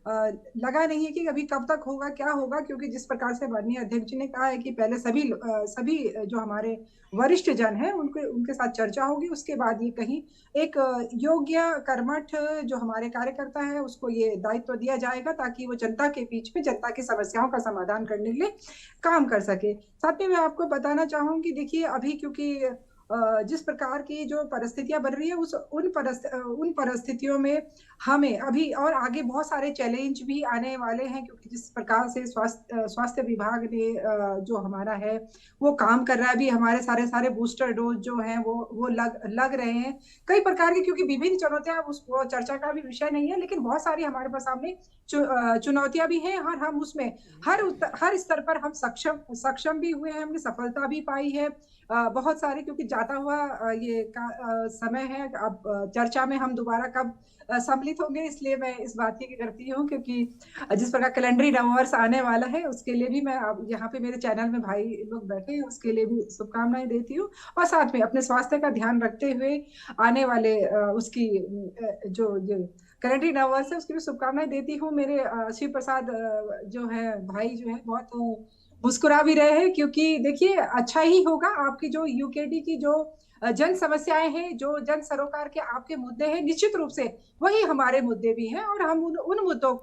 लगा नहीं है कि अभी कब तक होगा, क्या होगा, क्योंकि जिस प्रकार से माननीय अध्यक्ष जी ने कहा है कि पहले सभी जो हमारे वरिष्ठ जन हैं उनके साथ चर्चा होगी, उसके बाद ये कहीं एक योग्य कर्मठ जो हमारे कार्यकर्ता है उसको ये दायित्व दिया जाएगा, ताकि वो जनता के बीच में जनता की समस्याओं का समाधान करने के लिए काम कर सके। साथ में मैं आपको बताना चाहूंगी, देखिए अभी क्योंकि जिस प्रकार की जो परिस्थितियां बन रही है उन परिस्थितियों में हमें अभी और आगे बहुत सारे चैलेंज भी आने वाले हैं, क्योंकि जिस प्रकार से स्वास्थ्य विभाग ने जो हमारा है वो काम कर रहा है, अभी हमारे सारे बूस्टर डोज जो हैं वो लग रहे हैं कई प्रकार की, क्योंकि विभिन्न चुनौतियां वो चर्चा का भी विषय नहीं है, लेकिन बहुत सारी हमारे पास सामने चुनौतियां भी हैं और हम उसमें हर स्तर पर हम सक्षम भी हुए हैं, हमने सफलता भी पाई है बहुत सारे, क्योंकि जाता हुआ समय है। अब चर्चा में हम दोबारा कब सम्मिलित होंगे, इसलिए मैं इस बात की करती हूँ, क्योंकि जिस प्रकार कैलेंडरी नववर्ष आने वाला है उसके लिए भी मैं अब यहाँ पे मेरे चैनल में भाई लोग बैठे हैं उसके लिए भी शुभकामनाएं देती हूँ, और साथ में अपने स्वास्थ्य का ध्यान रखते हुए आने वाले उसकी जो कैलेंडरी नववर्ष है उसकी भी शुभकामनाएं देती हूँ। मेरे शिव प्रसाद जो है भाई जो है बहुत मुस्कुरा भी रहे हैं, क्योंकि देखिए अच्छा ही होगा। आपकी जो यूकेडी की जो जन समस्याएं हैं, जो जन सरोकार के आपके मुद्दे हैं, निश्चित रूप से वही हमारे मुद्दे भी हैं, और हम उन मुद्दों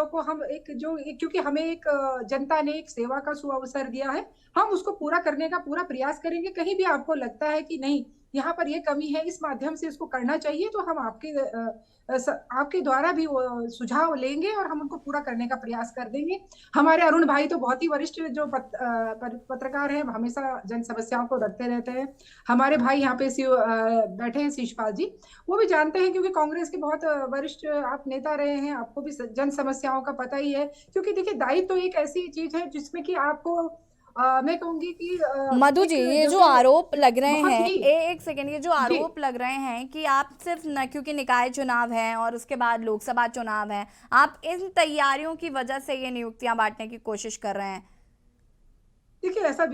को हम क्योंकि हमें एक जनता ने एक सेवा का सुअवसर दिया है, हम उसको पूरा करने का पूरा प्रयास करेंगे। कहीं भी आपको लगता है कि नहीं यहाँ पर ये कमी है, इस माध्यम से इसको करना चाहिए, तो हम आपके द्वारा भी वो सुझाव लेंगे और हम उनको पूरा करने का प्रयास कर देंगे। हमारे अरुण भाई तो बहुत ही वरिष्ठ जो पत्रकार हैं, हमेशा जन समस्याओं को रखते रहते हैं। हमारे भाई यहाँ पे बैठे हैं शिशपाल जी, वो भी जानते हैं, क्योंकि कांग्रेस के बहुत वरिष्ठ आप नेता रहे हैं, आपको भी जन समस्याओं का पता ही है। क्योंकि देखिए दायित्व तो एक ऐसी चीज है जिसमें कि आपको मैं कहूंगी कि मधु जी ये जो आरोप लग रहे हैं, एक सेकंड, ये जो आरोप लग रहे हैं कि आप सिर्फ क्योंकि निकाय चुनाव है और उसके बाद लोकसभा चुनाव है, आप इन तैयारियों की वजह से ये नियुक्तियां बांटने की कोशिश कर रहे हैं। देखिए ऐसा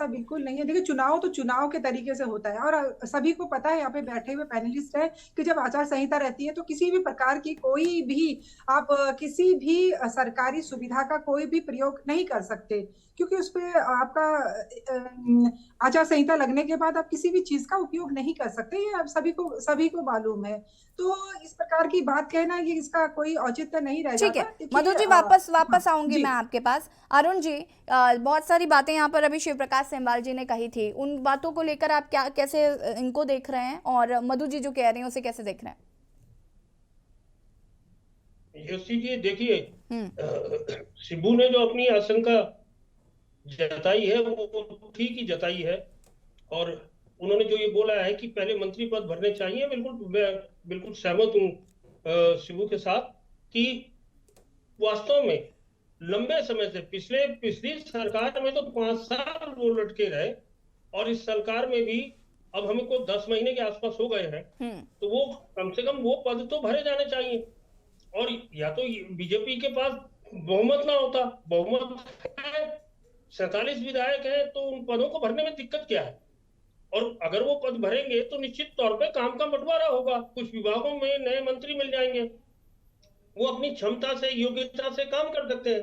बिल्कुल नहीं है। देखिए चुनाव तो चुनाव के तरीके से होता है, और सभी को पता है, यहाँ पे बैठे हुए पैनलिस्ट है, कि जब आचार संहिता रहती है तो किसी भी प्रकार की कोई भी आप किसी भी सरकारी सुविधा का कोई भी प्रयोग नहीं कर सकते, क्योंकि उस पर आपका आचार संहिता लगने के बाद आप किसी भी चीज का उपयोग नहीं कर सकते, ये आप सभी को मालूम है। तो इस प्रकार की बात कहना, ये इसका कोई औचित्य नहीं रह जाता। ठीक है मधु जी, वापस आऊंगी मैं आपके पास। अरुण जी, बहुत सारी बातें यहाँ पर अभी शिव प्रकाश सेमवाल जी ने कही थी, उन बातों को लेकर आप कैसे इनको देख रहे हैं, और मधु जी जो कह रही हैं उसे कैसे देख रहे हैं? यशी जी देखिए, शिबू ने जो अपनी आशंका जताई है वो ठीक ही जताई है, और उन्होंने जो ये बोला है कि पहले मंत्री पद भरने चाहिए, बिल्कुल सहमत हूँ शिबू के साथ, कि वास्तव में लंबे समय से पिछली सरकार में तो 5 साल वो लटके रहे, और इस सरकार में भी अब हमें को 10 महीने के आसपास हो गए हैं, तो वो कम से कम वो पद तो भरे जाने चाहिए। और या तो बीजेपी के पास बहुमत ना होता, बहुमत है, 47 विधायक है, तो उन पदों को भरने में दिक्कत क्या है? और अगर वो पद भरेंगे तो निश्चित तौर पे काम का बंटवारा होगा, कुछ विभागों में नए मंत्री मिल जाएंगे, वो अपनी क्षमता से योग्यता से काम कर सकते हैं।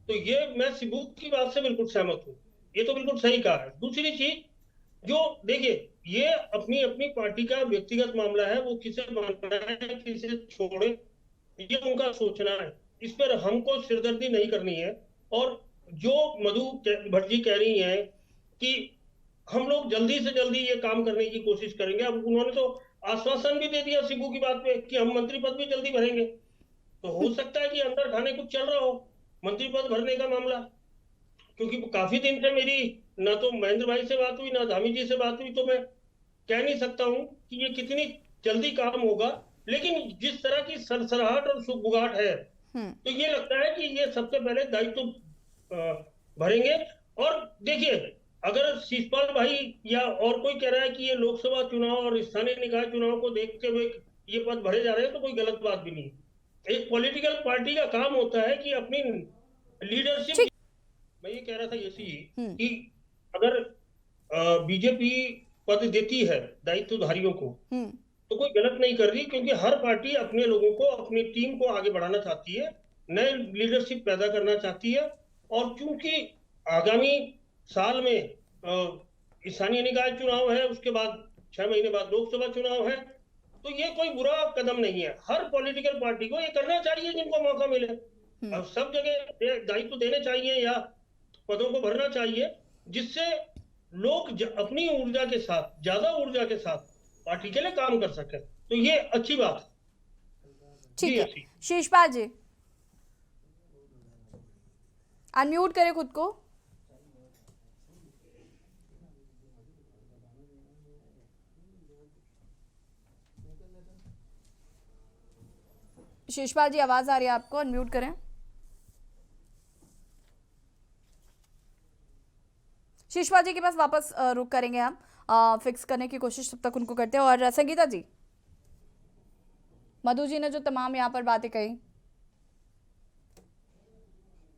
तो ये मैं शिबू की बात से बिल्कुल सहमत हूँ, ये तो बिल्कुल सही कहा है। दूसरी चीज जो देखिए, ये अपनी अपनी पार्टी का व्यक्तिगत मामला है, वो किसे मानना है किसे छोड़े ये उनका सोचना है, इस पर हमको सिरदर्दी नहीं करनी है। और जो मधु भट्ट जी कह रही हैं कि हम लोग जल्दी से जल्दी ये काम करने की कोशिश करेंगे, अब उन्होंने तो आश्वासन भी दे दिया शिबू की बात पे कि हम मंत्री पद भी जल्दी भरेंगे, तो हो सकता है कि अंदर खाने कुछ चल रहा हो मंत्री पद भरने का मामला, क्योंकि काफी दिन से मेरी ना तो महेंद्र भाई से बात हुई ना धामी जी से बात हुई, तो मैं कह नहीं सकता हूँ कि ये कितनी जल्दी काम होगा, लेकिन जिस तरह की सरसराहट और सुगबुगाहट है, तो ये लगता है कि ये सबसे पहले दायित्व भरेंगे। और देखिए, अगर शिशपाल भाई या और कोई कह रहा है कि ये लोकसभा चुनाव और स्थानीय निकाय चुनाव को देखते हुए ये पद भरे जा रहे हैं, तो कोई गलत बात भी नहीं। एक पॉलिटिकल पार्टी का काम होता है कि अपनी लीडरशिप, मैं ये कह रहा था यही कि अगर बीजेपी पद देती है दायित्वधारियों को, तो कोई गलत नहीं कर रही, क्योंकि हर पार्टी अपने लोगों को, अपनी टीम को आगे बढ़ाना चाहती है, नए लीडरशिप पैदा करना चाहती है। और चूंकि आगामी साल में स्थानीय निकाय चुनाव है, उसके बाद 6 महीने बाद लोकसभा चुनाव है, तो ये कोई बुरा कदम नहीं है, हर पॉलिटिकल पार्टी को ये करना चाहिए जिनको मौका मिले। अब सब जगह दायित्व देने चाहिए या पदों को भरना चाहिए, जिससे लोग अपनी ऊर्जा के साथ, ज्यादा ऊर्जा के साथ पार्टी के लिए काम कर सके, तो ये अच्छी बात है। ठीक है शीशपाल जी, अनम्यूट करें खुद को। शीशपाल जी आवाज आ रही है आपको, अनम्यूट करें। शीशपाल जी के पास वापस रुक करेंगे हम, फिक्स करने की कोशिश तब तक उनको करते हैं। और संगीता जी, मधु जी ने जो तमाम यहाँ पर बातें कही।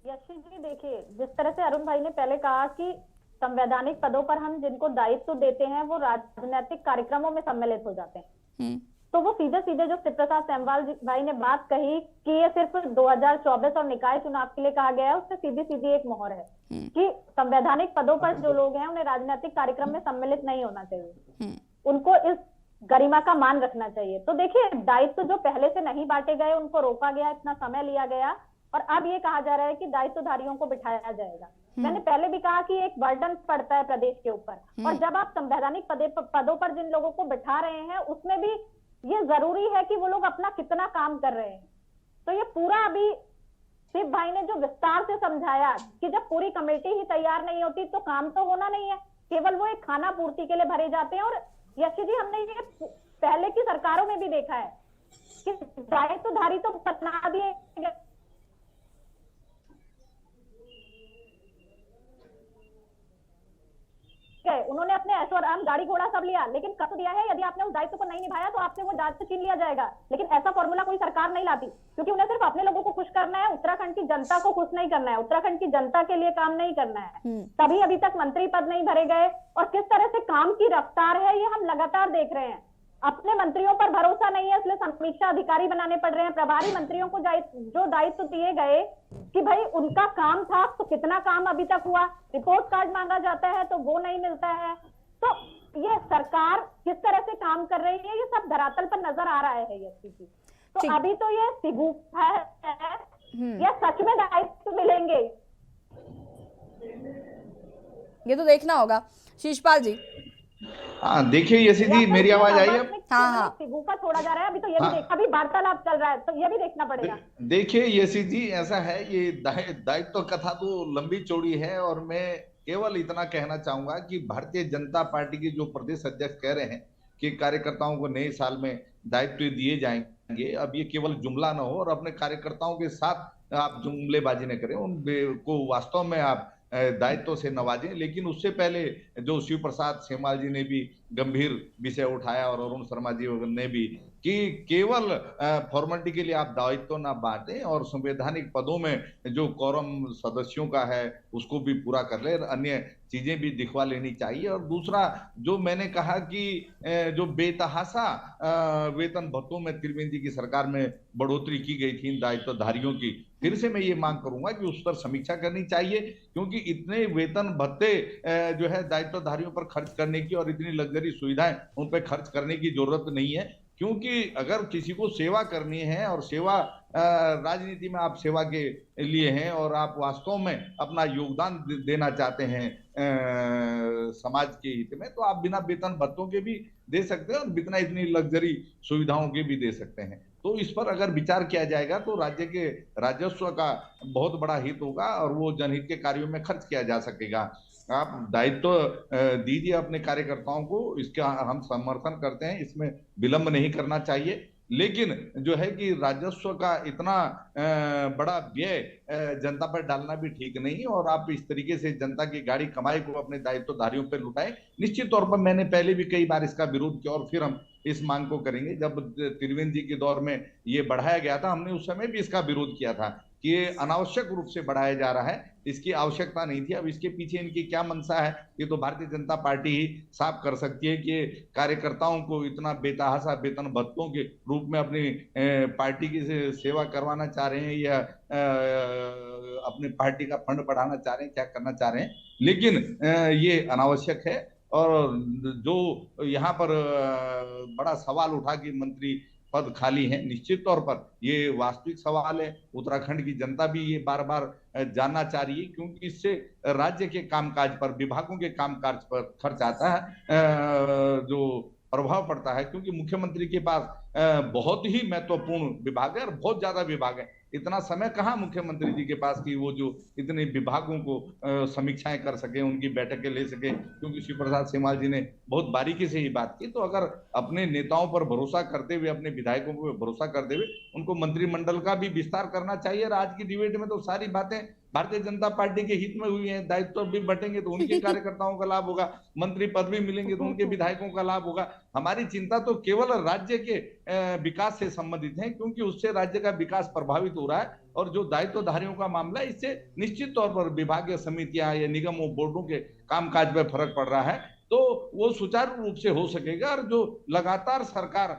यशी जी देखिए, जिस तरह से अरुण भाई ने पहले कहा कि संवैधानिक पदों पर हम जिनको दायित्व देते हैं वो राजनीतिक कार्यक्रमों में सम्मिलित हो जाते हैं, तो वो सीधे सीधे जो शिव प्रसाद सेमवाल भाई ने बात कही कि ये सिर्फ 2024 और निकाय चुनाव के लिए कहा गया है, उससे सीधी सीधी एक मोहर है कि संवैधानिक पदों पर जो लोग हैं उन्हें राजनीतिक कार्यक्रम में सम्मिलित नहीं होना चाहिए, उनको इस गरिमा का मान रखना चाहिए। तो देखिए, दायित्व जो पहले से नहीं बांटे गए उनको रोका गया, इतना समय लिया गया, और अब ये कहा जा रहा है कि दायित्वधारियों को बिठाया जाएगा। मैंने पहले भी कहा कि एक बर्डन पड़ता है प्रदेश के ऊपर, और जब आप संवैधानिक पदों पर जिन लोगों को बिठा रहे हैं उसमें भी ये जरूरी है कि वो लोग अपना कितना काम कर रहे हैं। तो ये पूरा अभी शिव भाई ने जो विस्तार से समझाया कि जब पूरी कमेटी ही तैयार नहीं होती तो काम तो होना नहीं है, केवल वो एक खाना पूर्ति के लिए भरे जाते हैं। और यशी जी, हमने ये पहले की सरकारों में भी देखा है कि दायित्वधारी तो बना दिए, उन्होंने अपने ऐशो आराम गाड़ी घोड़ा सब लिया, लेकिन कब दिया है यदि आपने उस दायित्व को नहीं निभाया तो आपसे वो दायित्व छीन लिया जाएगा। लेकिन ऐसा फॉर्मूला कोई सरकार नहीं लाती, क्योंकि उन्हें सिर्फ अपने लोगों को खुश करना है, उत्तराखंड की जनता को खुश नहीं करना है, उत्तराखंड की जनता के लिए काम नहीं करना है। तभी अभी तक मंत्री पद नहीं भरे गए, और किस तरह से काम की रफ्तार है ये हम लगातार देख रहे हैं। अपने मंत्रियों पर भरोसा नहीं है, इसलिए समीक्षा अधिकारी बनाने पड़ रहे हैं। प्रभारी मंत्रियों को जो दायित्व दिए गए कि भाई उनका काम था, तो कितना काम अभी तक हुआ, रिपोर्ट कार्ड मांगा जाता है तो वो नहीं मिलता है। तो ये सरकार किस तरह से काम कर रही है ये सब धरातल पर नजर आ रहा है। ये स्थिति तो अभी तो ये सिगुफा है, या सच में दायित्व मिलेंगे ये तो देखना होगा। शीशपाल जी, हाँ देखिए यशी जी, मेरी आवाज आई है? हाँ, सिगुफा छोड़ा जा रहा है अभी, तो ये भी देखा, अभी वार्तालाप चल रहा है तो ये भी देखना पड़ेगा। देखिए यशी जी, ऐसा है, ये दायित्व कथा तो लंबी चौड़ी है, और मैं केवल इतना कहना चाहूंगा कि भारतीय जनता पार्टी के जो प्रदेश अध्यक्ष कह रहे हैं कि कार्यकर्ताओं को नए साल में दायित्व दिए जाएंगे, अब ये केवल जुमला ना हो, और अपने कार्यकर्ताओं के साथ आप जुमलेबाजी न करें, उनको वास्तव में आप दायित्व से नवाजें। लेकिन उससे पहले जो शिव प्रसाद सेमवाल जी ने भी गंभीर विषय उठाया, और अरुण शर्मा जी ने भी, कि केवल फॉर्मेलिटी के लिए आप दायित्व ना बांटें, और संवैधानिक पदों में जो कोरम सदस्यों का है उसको भी पूरा कर ले, अन्य चीजें भी दिखवा लेनी चाहिए। और दूसरा, जो मैंने कहा कि जो बेतहाशा वेतन भत्तों में त्रिवेंद्र जी की सरकार में बढ़ोतरी की गई थी इन दायित्वधारियों की, फिर से मैं ये मांग करूंगा कि उस पर समीक्षा करनी चाहिए, क्योंकि इतने वेतन भत्ते जो है दायित्वधारियों पर खर्च करने की, और इतनी लग्जरी सुविधाएं उन पर खर्च करने की जरूरत नहीं है। क्योंकि अगर किसी को सेवा करनी है, और सेवा राजनीति में आप सेवा के लिए हैं, और आप वास्तव में अपना योगदान देना चाहते हैं समाज के हित में, तो आप बिना वेतन भत्तों के भी दे सकते हैं, और बिना इतनी लग्जरी सुविधाओं के भी दे सकते हैं। तो इस पर अगर विचार किया जाएगा तो राज्य के राजस्व का बहुत बड़ा हित होगा, और वो जनहित के कार्यों में खर्च किया जा सकेगा। आप दायित्व दीजिए अपने कार्यकर्ताओं को, इसका हम समर्थन करते हैं, इसमें विलंब नहीं करना चाहिए। लेकिन जो है कि राजस्व का इतना बड़ा व्यय जनता पर डालना भी ठीक नहीं, और आप इस तरीके से जनता की गाड़ी कमाई को अपने दायित्वधारियों पर लुटाएं। निश्चित तौर पर मैंने पहले भी कई बार इसका विरोध किया, और फिर हम इस मांग को करेंगे। जब त्रिवेंद्र जी के दौर में ये बढ़ाया गया था, हमने उस समय भी इसका विरोध किया था कि ये अनावश्यक रूप से बढ़ाया जा रहा है, इसकी आवश्यकता नहीं थी। अब इसके पीछे इनकी क्या मंशा है, ये तो भारतीय जनता पार्टी ही साफ कर सकती है कि कार्यकर्ताओं को इतना बेतहाशा वेतन भत्तों के रूप में अपनी पार्टी की सेवा करवाना चाह रहे हैं, या अपनी पार्टी का फंड बढ़ाना चाह रहे हैं, क्या करना चाह रहे हैं। लेकिन ये अनावश्यक है। और जो यहाँ पर बड़ा सवाल उठा कि मंत्री पद खाली हैं। निश्चित तौर पर ये वास्तविक सवाल है, उत्तराखंड की जनता भी ये बार बार जानना चाह रही है, क्योंकि इससे राज्य के कामकाज पर, विभागों के कामकाज पर खर्च आता है, जो प्रभाव पड़ता है, क्योंकि मुख्यमंत्री के पास बहुत ही महत्वपूर्ण विभाग है और बहुत ज्यादा विभाग है। इतना समय कहाँ मुख्यमंत्री जी के पास कि वो जो इतने विभागों को समीक्षाएं कर सके, उनकी बैठकें ले सके, क्योंकि शिव प्रसाद सेमाल जी ने बहुत बारीकी से ही बात की। तो अगर अपने नेताओं पर भरोसा करते हुए, अपने विधायकों पर भरोसा करते हुए उनको मंत्रिमंडल का भी विस्तार करना चाहिए। और आज की डिबेट में तो सारी बातें भारतीय जनता पार्टी के हित में हुई हैं। दायित्व भी बंटेंगे तो उनके कार्यकर्ताओं का लाभ होगा, मंत्री पद भी मिलेंगे तो उनके विधायकों का लाभ होगा। हमारी चिंता तो केवल राज्य के विकास से संबंधित है, क्योंकि उससे राज्य का विकास प्रभावित हो रहा है। और जो दायित्वधारियों का मामला है, इससे निश्चित तौर पर विभागीय समितियां या निगमों, बोर्डों के कामकाज में फर्क पड़ रहा है। तो वो सुचारू रूप से हो सकेगा। और जो लगातार सरकार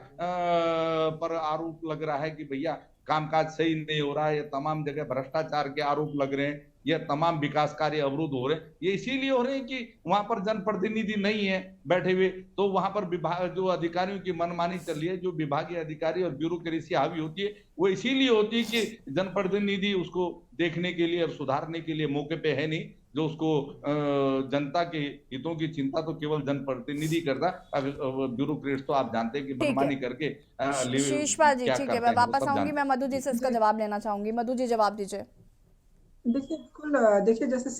पर आरोप लग रहा है कि भैया कामकाज सही नहीं हो रहा है, या तमाम जगह भ्रष्टाचार के आरोप लग रहे हैं, या तमाम विकास कार्य अवरुद्ध हो रहे हैं, ये इसीलिए हो रहे हैं कि वहां पर जनप्रतिनिधि नहीं है बैठे हुए। तो वहां पर विभाग, जो अधिकारियों की मनमानी चल रही है, जो विभागीय अधिकारी और ब्यूरोक्रेसी हावी होती है, वो इसीलिए होती है कि जनप्रतिनिधि उसको देखने के लिए और सुधारने के लिए मौके पे है नहीं। जो उसको जनता के हितों की चिंता तो केवल जनप्रतिनिधि करता, ब्यूरोक्रेट्स तो आप जानते हैं कि मनमानी करके शीशपाल जी, ठीक है, मैं वापस आऊंगी। मैं मधु जी से इसका जवाब लेना चाहूंगी। मधु जी, जवाब दीजिए। देखिए, बिल्कुल देखिए, जैसे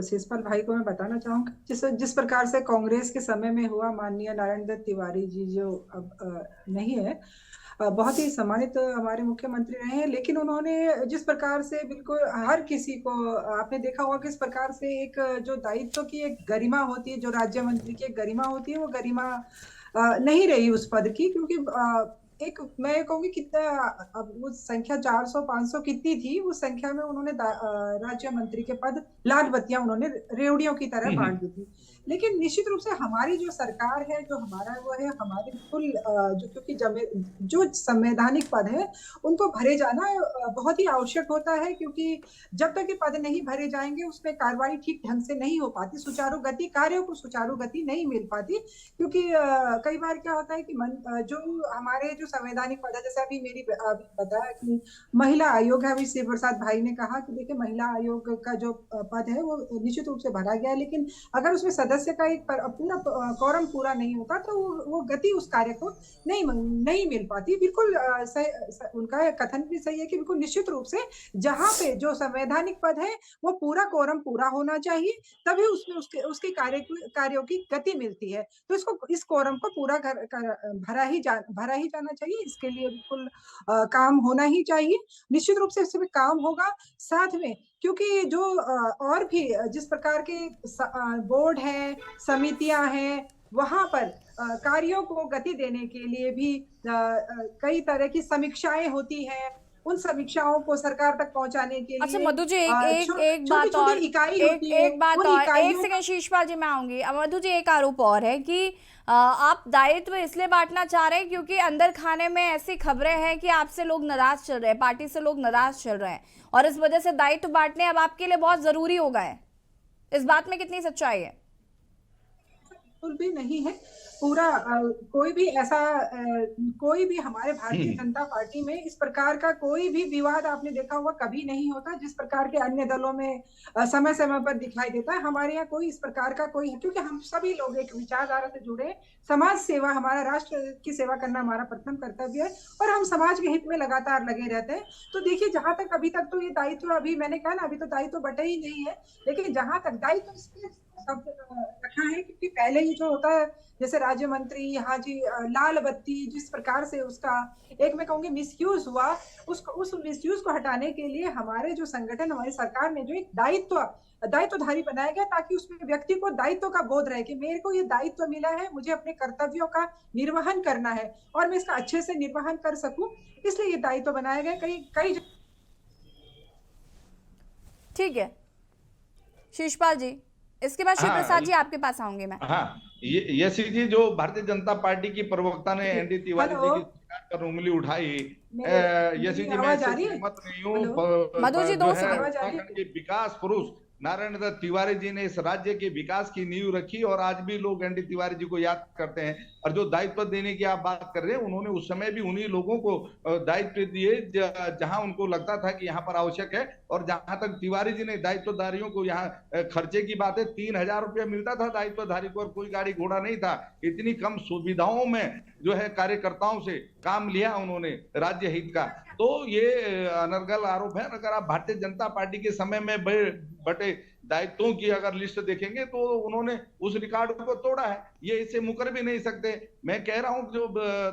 शिवपाल भाई को मैं बताना चाहूंगा, जिस प्रकार से कांग्रेस के समय में हुआ, माननीय नारायण दत्त तिवारी जी जो अब नहीं है, बहुत ही सम्मानित हमारे मुख्यमंत्री रहे हैं, लेकिन उन्होंने जिस प्रकार से बिल्कुल हर किसी को, आपने देखा होगा किस प्रकार से एक जो दायित्व की एक गरिमा होती है, जो राज्य मंत्री की एक गरिमा होती है, वो गरिमा नहीं रही उस पद की। क्योंकि एक मैं कहूंगी कितना, अब वो संख्या 400-500 कितनी थी, उस संख्या में उन्होंने राज्य मंत्री के पद लाल बत्तियां उन्होंने रेवड़ियों की तरह बांट दी थी। लेकिन निश्चित रूप से हमारी जो सरकार है, जो हमारा वो है, हमारे बिल्कुल जो, क्योंकि जो संवैधानिक पद है उनको भरे जाना बहुत ही आवश्यक होता है, क्योंकि जब तक ये पद नहीं भरे जाएंगे उसमें कार्रवाई ठीक ढंग से नहीं हो पाती, सुचारू गति, कार्यों को सुचारू गति नहीं मिल पाती। क्योंकि कई बार क्या होता है कि जो हमारे जो संवैधानिक पद है, जैसे अभी मेरी बताया कि महिला आयोग है, अभी शिव प्रसाद भाई ने कहा कि देखिए महिला आयोग का जो पद है वो निश्चित रूप से भरा गया है, लेकिन अगर उसमें सदस्य का एक पूरा कॉरम पूरा नहीं होता तो वो गति उस कार्य को नहीं मिल पाती। बिल्कुल उनका कथन भी सही है कि बिल्कुल निश्चित रूप से जहाँ पे जो संवैधानिक पद है वो पूरा कॉरम पूरा होना चाहिए, तभी उसमें उसके कार्यों की गति मिलती है। तो इस कॉरम को पूरा भरा ही जाना चाहिए। इसके लिए बिल्कुल काम होना ही चाहिए। निश्चित रूप से इसमें काम होगा साथ में, क्योंकि जो और भी जिस प्रकार के बोर्ड है, समितियां हैं, वहां पर कार्यों को गति देने के लिए भी कई तरह की समीक्षाएं होती हैं। उन समीक्षाओं को सरकार तक पहुंचाने के लिए, अच्छा मधु जी, एक बात और, एक सेकंड शीशपाल जी, मैं आऊंगी। मधु जी, एक आरोप और है कि आप दायित्व इसलिए बांटना चाह रहे हैं क्योंकि अंदर खाने में ऐसी खबरें हैं कि आपसे लोग नाराज चल रहे हैं, पार्टी से लोग नाराज चल रहे हैं, और इस वजह से दायित्व बांटने अब आपके लिए बहुत जरूरी हो गए हैं। इस बात में कितनी सच्चाई है? बिल्कुल भी नहीं है। पूरा कोई भी हमारे भारतीय जनता पार्टी में इस प्रकार का कोई भी विवाद आपने देखा होगा कभी नहीं होता, जिस प्रकार के अन्य दलों में समय समय पर दिखाई देता है। हमारे यहाँ कोई इस प्रकार का कोई, क्योंकि हम सभी लोग एक विचारधारा से जुड़े, समाज सेवा, हमारा राष्ट्र की सेवा करना हमारा प्रथम कर्तव्य है, और हम समाज के हित में लगातार लगे रहते हैं। तो देखिए, जहां तक अभी तक तो ये दायित्व, अभी मैंने कहा ना, अभी तो दायित्व बटे ही नहीं है, लेकिन जहां तक दायित्व रखा है, क्योंकि पहले ही जो होता है, जैसे राज्य मंत्री यहाँ जी लाल बत्ती, जिस प्रकार से उसका एक मैं कहूंगी मिसयूज हुआ, उस मिसयूज को हटाने के लिए हमारे जो संगठन, हमारी सरकार ने जो एक दायित्वधारी बनाया गया, ताकि उसमें व्यक्ति को दायित्व का बोध रहे कि मेरे को ये दायित्व मिला है, मुझे अपने कर्तव्यों का निर्वहन करना है और मैं इसका अच्छे से निर्वहन कर सकूं, इसलिए ये दायित्व बनाया गया। कई ठीक है शीशपाल जी, इसके बाद शिव प्रसाद जी आपके पास आऊंगी मैं। हाँ, ये जी जो भारतीय जनता पार्टी की प्रवक्ता ने एनडी तिवारी जी की सरकार पर उंगली उठाई, ये जी मैं सहमत नहीं हूँ। मधु जी, 2 सेकंड। विकास पुरुष नारायण दत्त तिवारी जी ने इस राज्य के विकास की नींव रखी और आज भी लोग एनडी तिवारी जी को याद करते हैं। और जो दायित्व देने की आप बात कर रहे हैं, उन्होंने उस समय भी उन्हीं लोगों को दायित्व दिए जहां उनको लगता था कि यहाँ पर आवश्यक है। और जहां तक तिवारी जी ने दायित्वधारियों को यहाँ खर्चे की बात है, 3,000 रुपया मिलता था दायित्वधारी को और कोई गाड़ी घोड़ा नहीं था। इतनी कम सुविधाओं में जो है कार्यकर्ताओं से काम लिया उन्होंने राज्य हित का। तो ये अनर्गल आरोप है। अगर आप भारतीय जनता पार्टी के समय में बटे दायित्वों की अगर लिस्ट देखेंगे तो उन्होंने उस रिकॉर्ड को तोड़ा है, ये इसे मुकर भी नहीं सकते। मैं कह रहा हूं जो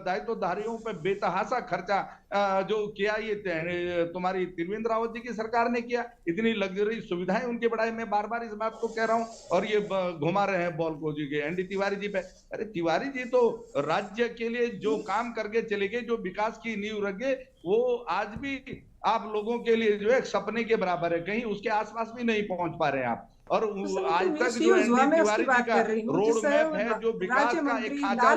दायित्वधारियों पे बेतहाशा खर्चा जो किया ये तुम्हारी त्रिवेंद्र रावत जी की सरकार ने किया, इतनी लग्जरी सुविधाएं उनके बढ़ाए। मैं बार बार इस बात को कह रहा हूं और ये घुमा रहे हैं बॉल को जी के एनडी तिवारी जी पे। अरे तिवारी जी तो राज्य के लिए जो काम करके चले गए, जो विकास की नींव रख गए, वो आज भी आप लोगों के लिए जो है सपने के बराबर है, कहीं उसके आसपास भी नहीं पहुंच पा रहे हैं आप। और आज तक जो एनडी तिवारी जी का रोड मैप है, जो विकास का एक खाका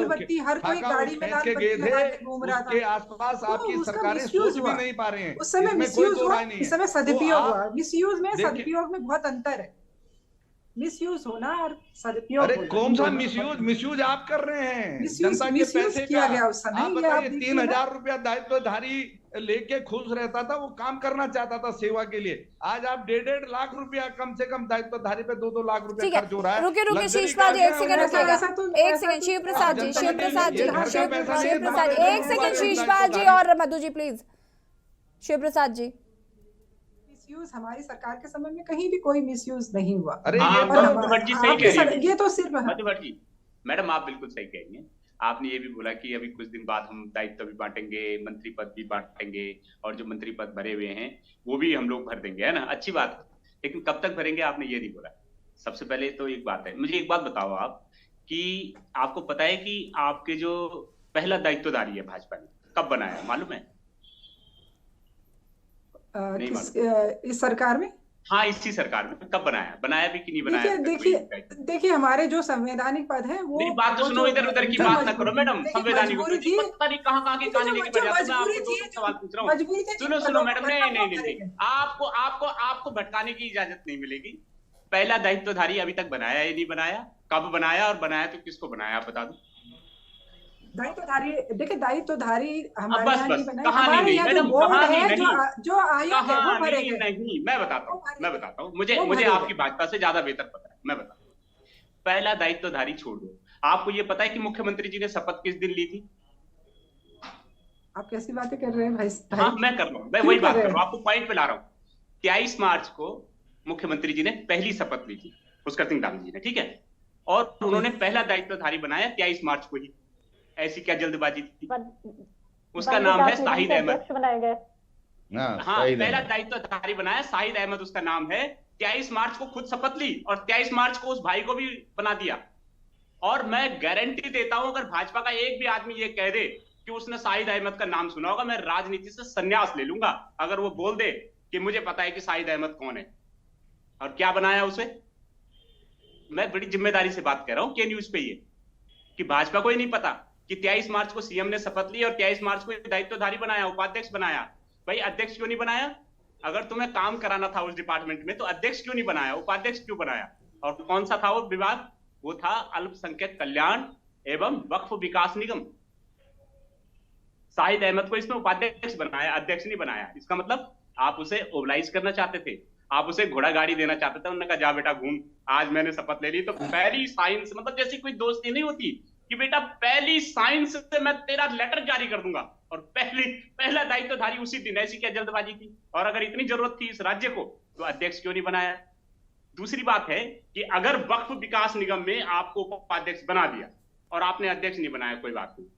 के गए थे, उसके आसपास आपकी सरकारें सोच भी नहीं पा रहे हैं। उस समय मिसयूज हुआ, इस समय सदुपयोग हुआ। मिसयूज में सदुपयोग में बहुत अंतर है। मिसयूज होना और सदुपयोग। अरे कौन सा मिसयूज? मिसयूज आप कर रहे हैं जनता के पैसे किया गया उस समय। आप बताइए, 3,000 रुपया दायित्वधारी लेके खुश रहता था, वो काम करना चाहता था सेवा के लिए। आज आप 1.5 लाख रुपया कम से कम दायित्वधारी पे 2-2 लाख रुपया खर्च हो रहा है। रुके शीशपाल जी, एक सेकंड रुकिएगा, एक सेकंड। शिव प्रसाद जी, शिव प्रसाद जी, शिव प्रसाद, एक सेकंड शीशपाल जी और मधु जी प्लीज। शिव प्रसाद जी, मिसयूज हमारी सरकार के समय में कहीं भी कोई मिसयूज नहीं हुआ। अरे ये तो सिर्फ मैडम आप बिल्कुल सही कह रही हैं। आपने ये भी बोला कि अभी कुछ दिन बाद हम दायित्व भी बांटेंगे, मंत्री पद भी बांटेंगे, और जो मंत्री पद भरे हुए हैं वो भी हम लोग भर देंगे, है ना? अच्छी बात है, लेकिन कब तक भरेंगे आपने ये नहीं बोला। सबसे पहले तो एक बात है, मुझे एक बात बताओ आप कि आपको पता है कि आपके जो पहला दायित्वधारी है भाजपा ने कब बनाया, मालूम है? इस सरकार में? हाँ, इसी सरकार में कब बनाया भी कि नहीं बनाया? देखिए हमारे जो संवैधानिक पद है वो, मेरी बात तो सुनो, इधर उधर की बात ना करो मैडम। संवैधानिक पता नहीं कहाँ की कहानी लेके बैठ जाते हैं। आपको दो सवाल पूछ रहा हूँ, सुनो मैडम। नहीं, आपको भटकाने की इजाजत नहीं मिलेगी। पहला दायित्वधारी अभी तक बनाया या नहीं बनाया, कब बनाया, और बनाया तो किसको बनाया, आप बता दो। दायित्वधारी, देखिए दायित्वधारी हमारे यहाँ नहीं बना, हमारे यहाँ जो बोर्ड है, जो आयोग है वो भरेगा। नहीं, मैं बताता हूँ, मुझे आपकी भाजपा से ज्यादा बेहतर पता है, मैं बताता हूँ। पहला दायित्वधारी छोड़ दो, आपको ये पता है कि मुख्यमंत्री जी ने शपथ किस दिन ली थी? आप कैसी बातें कर रहे हैं भाई? हाँ, मैं कर रहा हूँ, मैं वही बात कर रहा हूँ, आपको पॉइंट पे ला रहा हूँ। 23 मार्च को मुख्यमंत्री जी ने पहली शपथ ली थी, पुष्कर सिंह धामी जी ने, ठीक है? और उन्होंने पहला दायित्वधारी बनाया 23 मार्च को ही। ऐसी क्या जल्दबाजी थी? उसका नाम है शाहिद अहमद। हाँ, पहला दायित्वधारी बनाया शाहिद अहमद, उसका नाम है। 23 मार्च को खुद शपथ ली और 23 मार्च को उस भाई को भी बना दिया। और मैं गारंटी देता हूं, अगर भाजपा का एक भी आदमी ये कह दे कि उसने शाहिद अहमद का नाम सुना होगा, मैं राजनीति से संन्यास ले लूंगा। अगर वो बोल दे कि मुझे पता है कि शाहिद अहमद कौन है और क्या बनाया उसे। मैं बड़ी जिम्मेदारी से बात कर रहा हूं के न्यूज पे, ये कि भाजपा को ही नहीं पता कि 23 मार्च को सीएम ने शपथ ली और 23 मार्च को दायित्वधारी बनाया, उपाध्यक्ष बनाया। भाई अध्यक्ष क्यों नहीं बनाया? अगर तुम्हें काम कराना था उस डिपार्टमेंट में तो अध्यक्ष क्यों नहीं बनाया, उपाध्यक्ष क्यों बनाया? और कौन सा था वो विभाग? वो था अल्पसंख्यक कल्याण एवं वक्फ विकास निगम। शाहिद अहमद को इसमें उपाध्यक्ष बनाया, अध्यक्ष नहीं बनाया। इसका मतलब आप उसे ओबलाइज करना चाहते थे, आप उसे घोड़ा गाड़ी देना चाहते थे। उन्होंने कहा जा बेटा घूम, आज मैंने शपथ ले ली। तो पहली साइंस, मतलब जैसी कोई दोस्ती नहीं होती कि बेटा पहली साइंस से मैं तेरा लेटर जारी कर दूंगा, और पहला दायित्वधारी उसी दिन। ऐसी क्या जल्दबाजी थी? और अगर इतनी जरूरत थी इस राज्य को तो अध्यक्ष क्यों नहीं बनाया? दूसरी बात है कि अगर वक्फ विकास निगम में आपको उपाध्यक्ष बना दिया और आपने अध्यक्ष नहीं बनाया, कोई बात नहीं।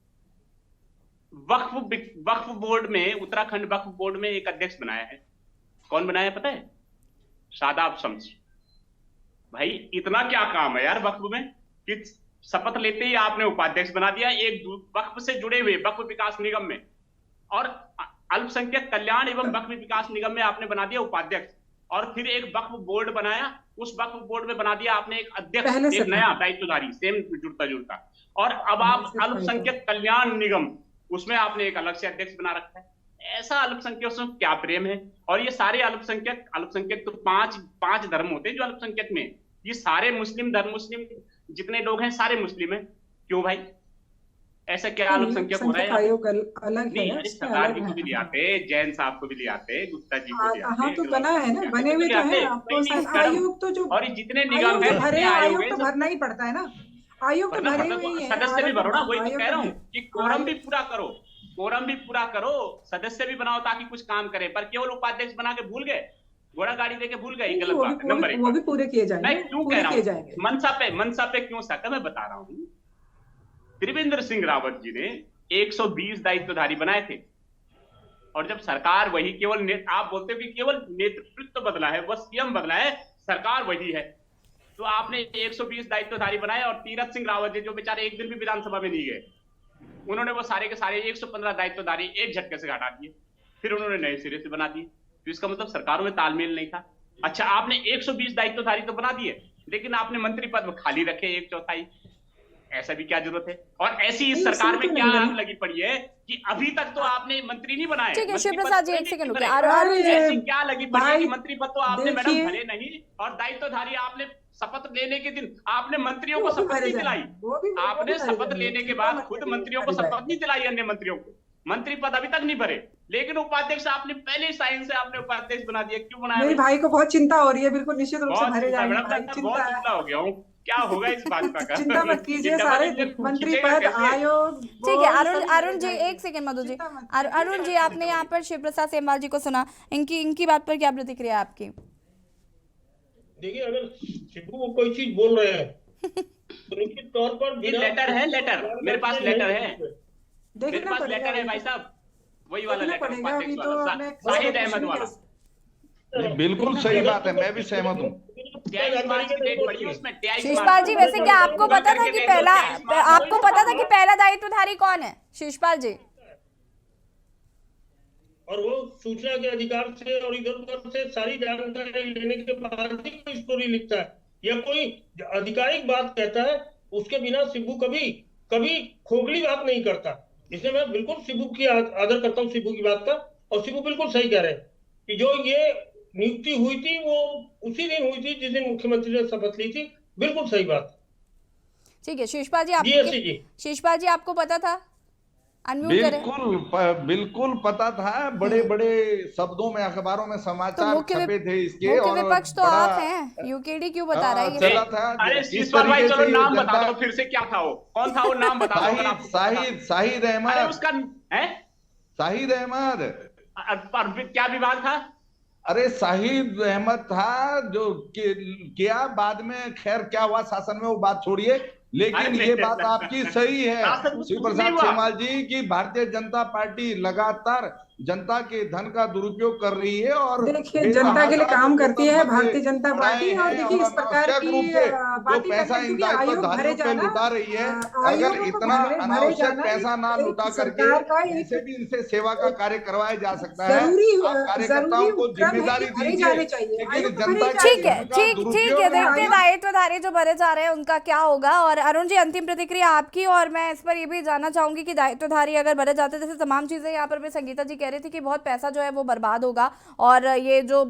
वक्फ बोर्ड में, उत्तराखंड वक्फ बोर्ड में एक अध्यक्ष बनाया है। कौन बनाया पता है? शादाब शम्स। भाई इतना क्या काम है यार वक्फ में कि शपथ लेते ही आपने उपाध्यक्ष बना दिया एक वक्फ से जुड़े हुए वक्फ विकास निगम में, और अल्पसंख्यक कल्याण एवं वक्फ विकास निगम में आपने बना दिया उपाध्यक्ष, और फिर एक वक्फ बोर्ड बनाया, उस वक्फ बोर्ड में बना दिया आपने एक अध्यक्ष, एक नया दायित्वधारी, सेम जुड़ता जुड़ता। और अब आप अल्पसंख्यक कल्याण निगम, उसमें आपने एक अलग से अध्यक्ष बना रखा है। ऐसा अल्पसंख्यकों से क्या प्रेम है? और ये सारे अल्पसंख्यक तो पांच धर्म होते हैं जो अल्पसंख्यक में, ये सारे मुस्लिम जितने लोग हैं सारे मुस्लिम हैं। क्यों भाई, ऐसा क्या अल्पसंख्यक हो रहा है? आयोग अलग नहीं, है, अरे उसमें सरदार अलग जी को भी है। ले आते, जैन साहब को भी ले आते, गुप्ता जी को ले आते, हाँ तो बना है ना, बने हुए तो है आपको आयोग तो जो और ये जितने निगम आयोग है तो भरे जितने हैं, आयोग आयोग है तो भरना ही पड़ता है ना, आयोग तो भरे हुए ही है। सदस्य भी भरो ना, वही तो आयोग कह रहा हूँ है। कि कोरम भी पूरा करो, कोरम भी पूरा करो, सदस्य भी बनाओ ताकि कुछ काम करे। पर केवल उपाध्यक्ष बना के भूल गए, घोड़ा गाड़ी देके भूल गए, गलत बात है। नंबर 1 वो भी पूरे किए जाएंगे, मैं क्यों पूरे कह रहा किए हूँ जाएंगे। मनसा पे क्यों शक है मैं बता रहा हूँ। त्रिवेंद्र सिंह रावत जी ने 120 दायित्वधारी बनाए थे, और जब सरकार वही केवल आप बोलते हो कि केवल नेतृत्व बदला है, बस सीएम बदला है, सरकार वही है, तो आपने 120 दायित्वधारी बनाए। और तीरथ सिंह रावत जी जो बेचारे एक दिन भी विधानसभा में नहीं गए, उन्होंने वो सारे के सारे 115 दायित्वधारी एक झटके से हटा दिए, फिर उन्होंने नए सिरे से बना दिए। तो इसका मतलब सरकारों में तालमेल नहीं था। अच्छा, आपने 120 दायित्वधारी तो बना दिए, लेकिन आपने मंत्री पद खाली रखे 1/4। ऐसा भी क्या जरूरत है? और ऐसी इस सरकार में क्या आग लगी पड़ी है कि अभी तक तो आपने मंत्री नहीं बनाए। ठीक है शिव प्रसाद जी, एक सेकंड रुकिए। ऐसी क्या लगी पड़ी है कि मंत्री पद तो आपने मैडम भरे नहीं, और दायित्वधारी आपने शपथ लेने के दिन आपने मंत्रियों को शपथ नहीं दिलाई। आपने शपथ लेने के बाद खुद मंत्रियों को शपथ नहीं दिलाई, अन्य मंत्रियों को मंत्री पद अभी तक नहीं भरे, लेकिन उपाध्यक्ष आपने पहले साइन से आपने उपाध्यक्ष बना दिया। क्यों बनाया? मेरे भाई को बहुत चिंता हो रही है, बिल्कुल निश्चित रूप से भरे जाएंगे। बहुत चिंता हो गया हूँ, क्या होगा इस भाजपा का? चिंता मत कीजिए, सारे मंत्री पद आयोग। ठीक है अरुण जी, एक सेकंड मधु जी, अरुण जी आपने यहाँ पर शिव प्रसाद सेमवाल जी को सुना, इनकी बात पर क्या प्रतिक्रिया है आपकी? देखिए, अगर शिबू वो कोई चीज बोल रहे हैं तो निश्चित तौर पर लेटर है, मेरे पास लेटर है, मेरे पास लेटर है भाई साहब, वही वाला लेटर, शाहिद अहमद वाला। बिल्कुल सही बात है, मैं भी सहमत हूँ। 23 मार्च की डेट पड़ी उसमें। शिषपाल जी, वैसे क्या आपको पता था कि पहला दायित्वधारी कौन है शिषपाल जी? और वो सूचना के अधिकार से और इधर उधर से सारी जानकारी लेने के बाद ही कोई स्टोरी लिखता है या कोई आधिकारिक बात कहता है, उसके बिना शिबू कभी खोखली बात नहीं करता। इसलिए मैं बिल्कुल शिबू की आदर करता हूँ, शिबू की बात का। और शिबू बिल्कुल सही कह रहे हैं कि जो ये नियुक्ति हुई थी वो उसी दिन हुई थी जिस दिन मुख्यमंत्री ने शपथ ली थी। बिल्कुल सही बात। ठीक है शिषपाल जी आपको पता था? बिल्कुल पता था, बड़े बड़े शब्दों में अखबारों में समाचार छपे थे इसके। और विपक्ष तो आप हैं, यूकेडी क्यों बता रहा है? चला था। अरे शिषपाल भाई चलो नाम बता दो फिर से, क्या था वो, कौन था वो, नाम बता दो। शाहिद अहमद। उसका है शाहिद अहमद। क्या विभाग था? अरे शाहिद अहमद था जो किया बाद में, खैर क्या हुआ शासन में वो बात छोड़िए, लेकिन ये बात आपकी सही है शिव प्रसाद सेमवाल जी की भारतीय जनता पार्टी लगातार जनता के धन का दुरुपयोग कर रही है। और देखिए, जनता के लिए काम करती है भारतीय जनता पार्टी। और देखिए, इस प्रकार की जो पैसा इन दायित्वधारियों पे लुटा रही है, अगर इतना अनावश्यक पैसा ना लुटा करके इनसे भी इनसे सेवा का कार्य करवाया जा सकता है। कार्यकर्ताओं को जिम्मेदारी दीजिए, लेकिन जनता ठीक है देखते दायित्वधारी जो भरे जा रहे हैं उनका क्या होगा। और अरुण जी, अंतिम प्रतिक्रिया आपकी। और मैं इस पर ये भी जानना चाहूंगी कि दायित्वधारी अगर भरे जाते, जैसे तमाम चीजें यहाँ पर भी संगीता जी कह रही थी कि बहुत पैसा जो है वो बर्बाद होगा, और ये जो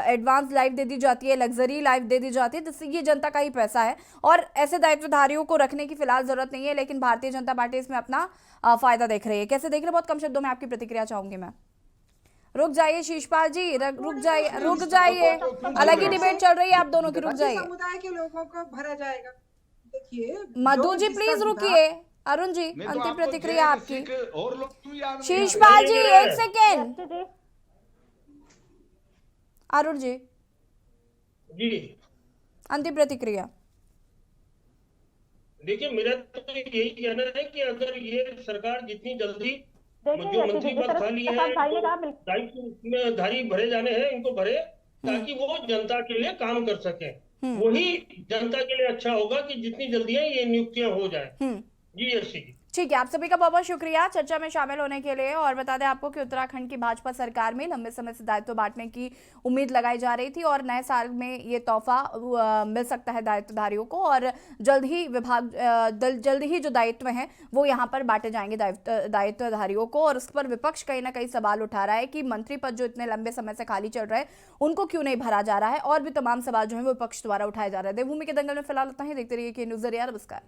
एडवांस लाइफ दे दी जाती है, लग्जरी लाइफ दे दी जाती है, जिससे ये जनता का ही पैसा है, और ऐसे दायित्वधारियों को रखने की फिलहाल जरूरत नहीं है। लेकिन भारतीय जनता पार्टी इसमें अपना फायदा देख रही है। कैसे देख रहे हैं? बहुत कम शब्दों में आपकी प्रतिक्रिया चाहूंगी मैं। रुक जाइए शिषपाल जी, रुक जाइए, अलग ही डिबेट चल रही है आप दोनों की, रुक जाइए। समुदाय के लोगों को भरा जाएगा। देखिए मधु जी प्लीज रुकिए। अरुण जी, अंतिम प्रतिक्रिया आपकी। शिषपाल जी एक सेकेंड। अरुण जी अंतिम प्रतिक्रिया। देखिए, मेरा तो यही कहना है कि अगर ये सरकार जितनी जल्दी जो मंत्री पद खाली है, दायित्वधारी भरे जाने हैं, इनको भरे ताकि वो जनता के लिए काम कर सके। वही जनता के लिए अच्छा होगा कि जितनी जल्दी ये नियुक्तियां हो जाए। जी यशी। ठीक है, आप सभी का बहुत बहुत शुक्रिया चर्चा में शामिल होने के लिए। और बता दें आपको कि उत्तराखंड की भाजपा सरकार में लंबे समय से दायित्व बांटने की उम्मीद लगाई जा रही थी और नए साल में ये तोहफा मिल सकता है दायित्वधारियों को और जल्द ही जो दायित्व हैं वो यहाँ पर बांटे जाएंगे दायित्वधारियों को। और उस पर विपक्ष कहीं ना कहीं सवाल उठा रहा है कि मंत्री पद जो इतने लंबे समय से खाली चल रहे हैं उनको क्यों नहीं भरा जा रहा है, और भी तमाम सवाल जो है वो विपक्ष द्वारा उठाए जा रहे हैं। देवभूमि के दंगल में फिलहाल उतना ही। देखते रहिए कि न्यूज़ नमस्कार।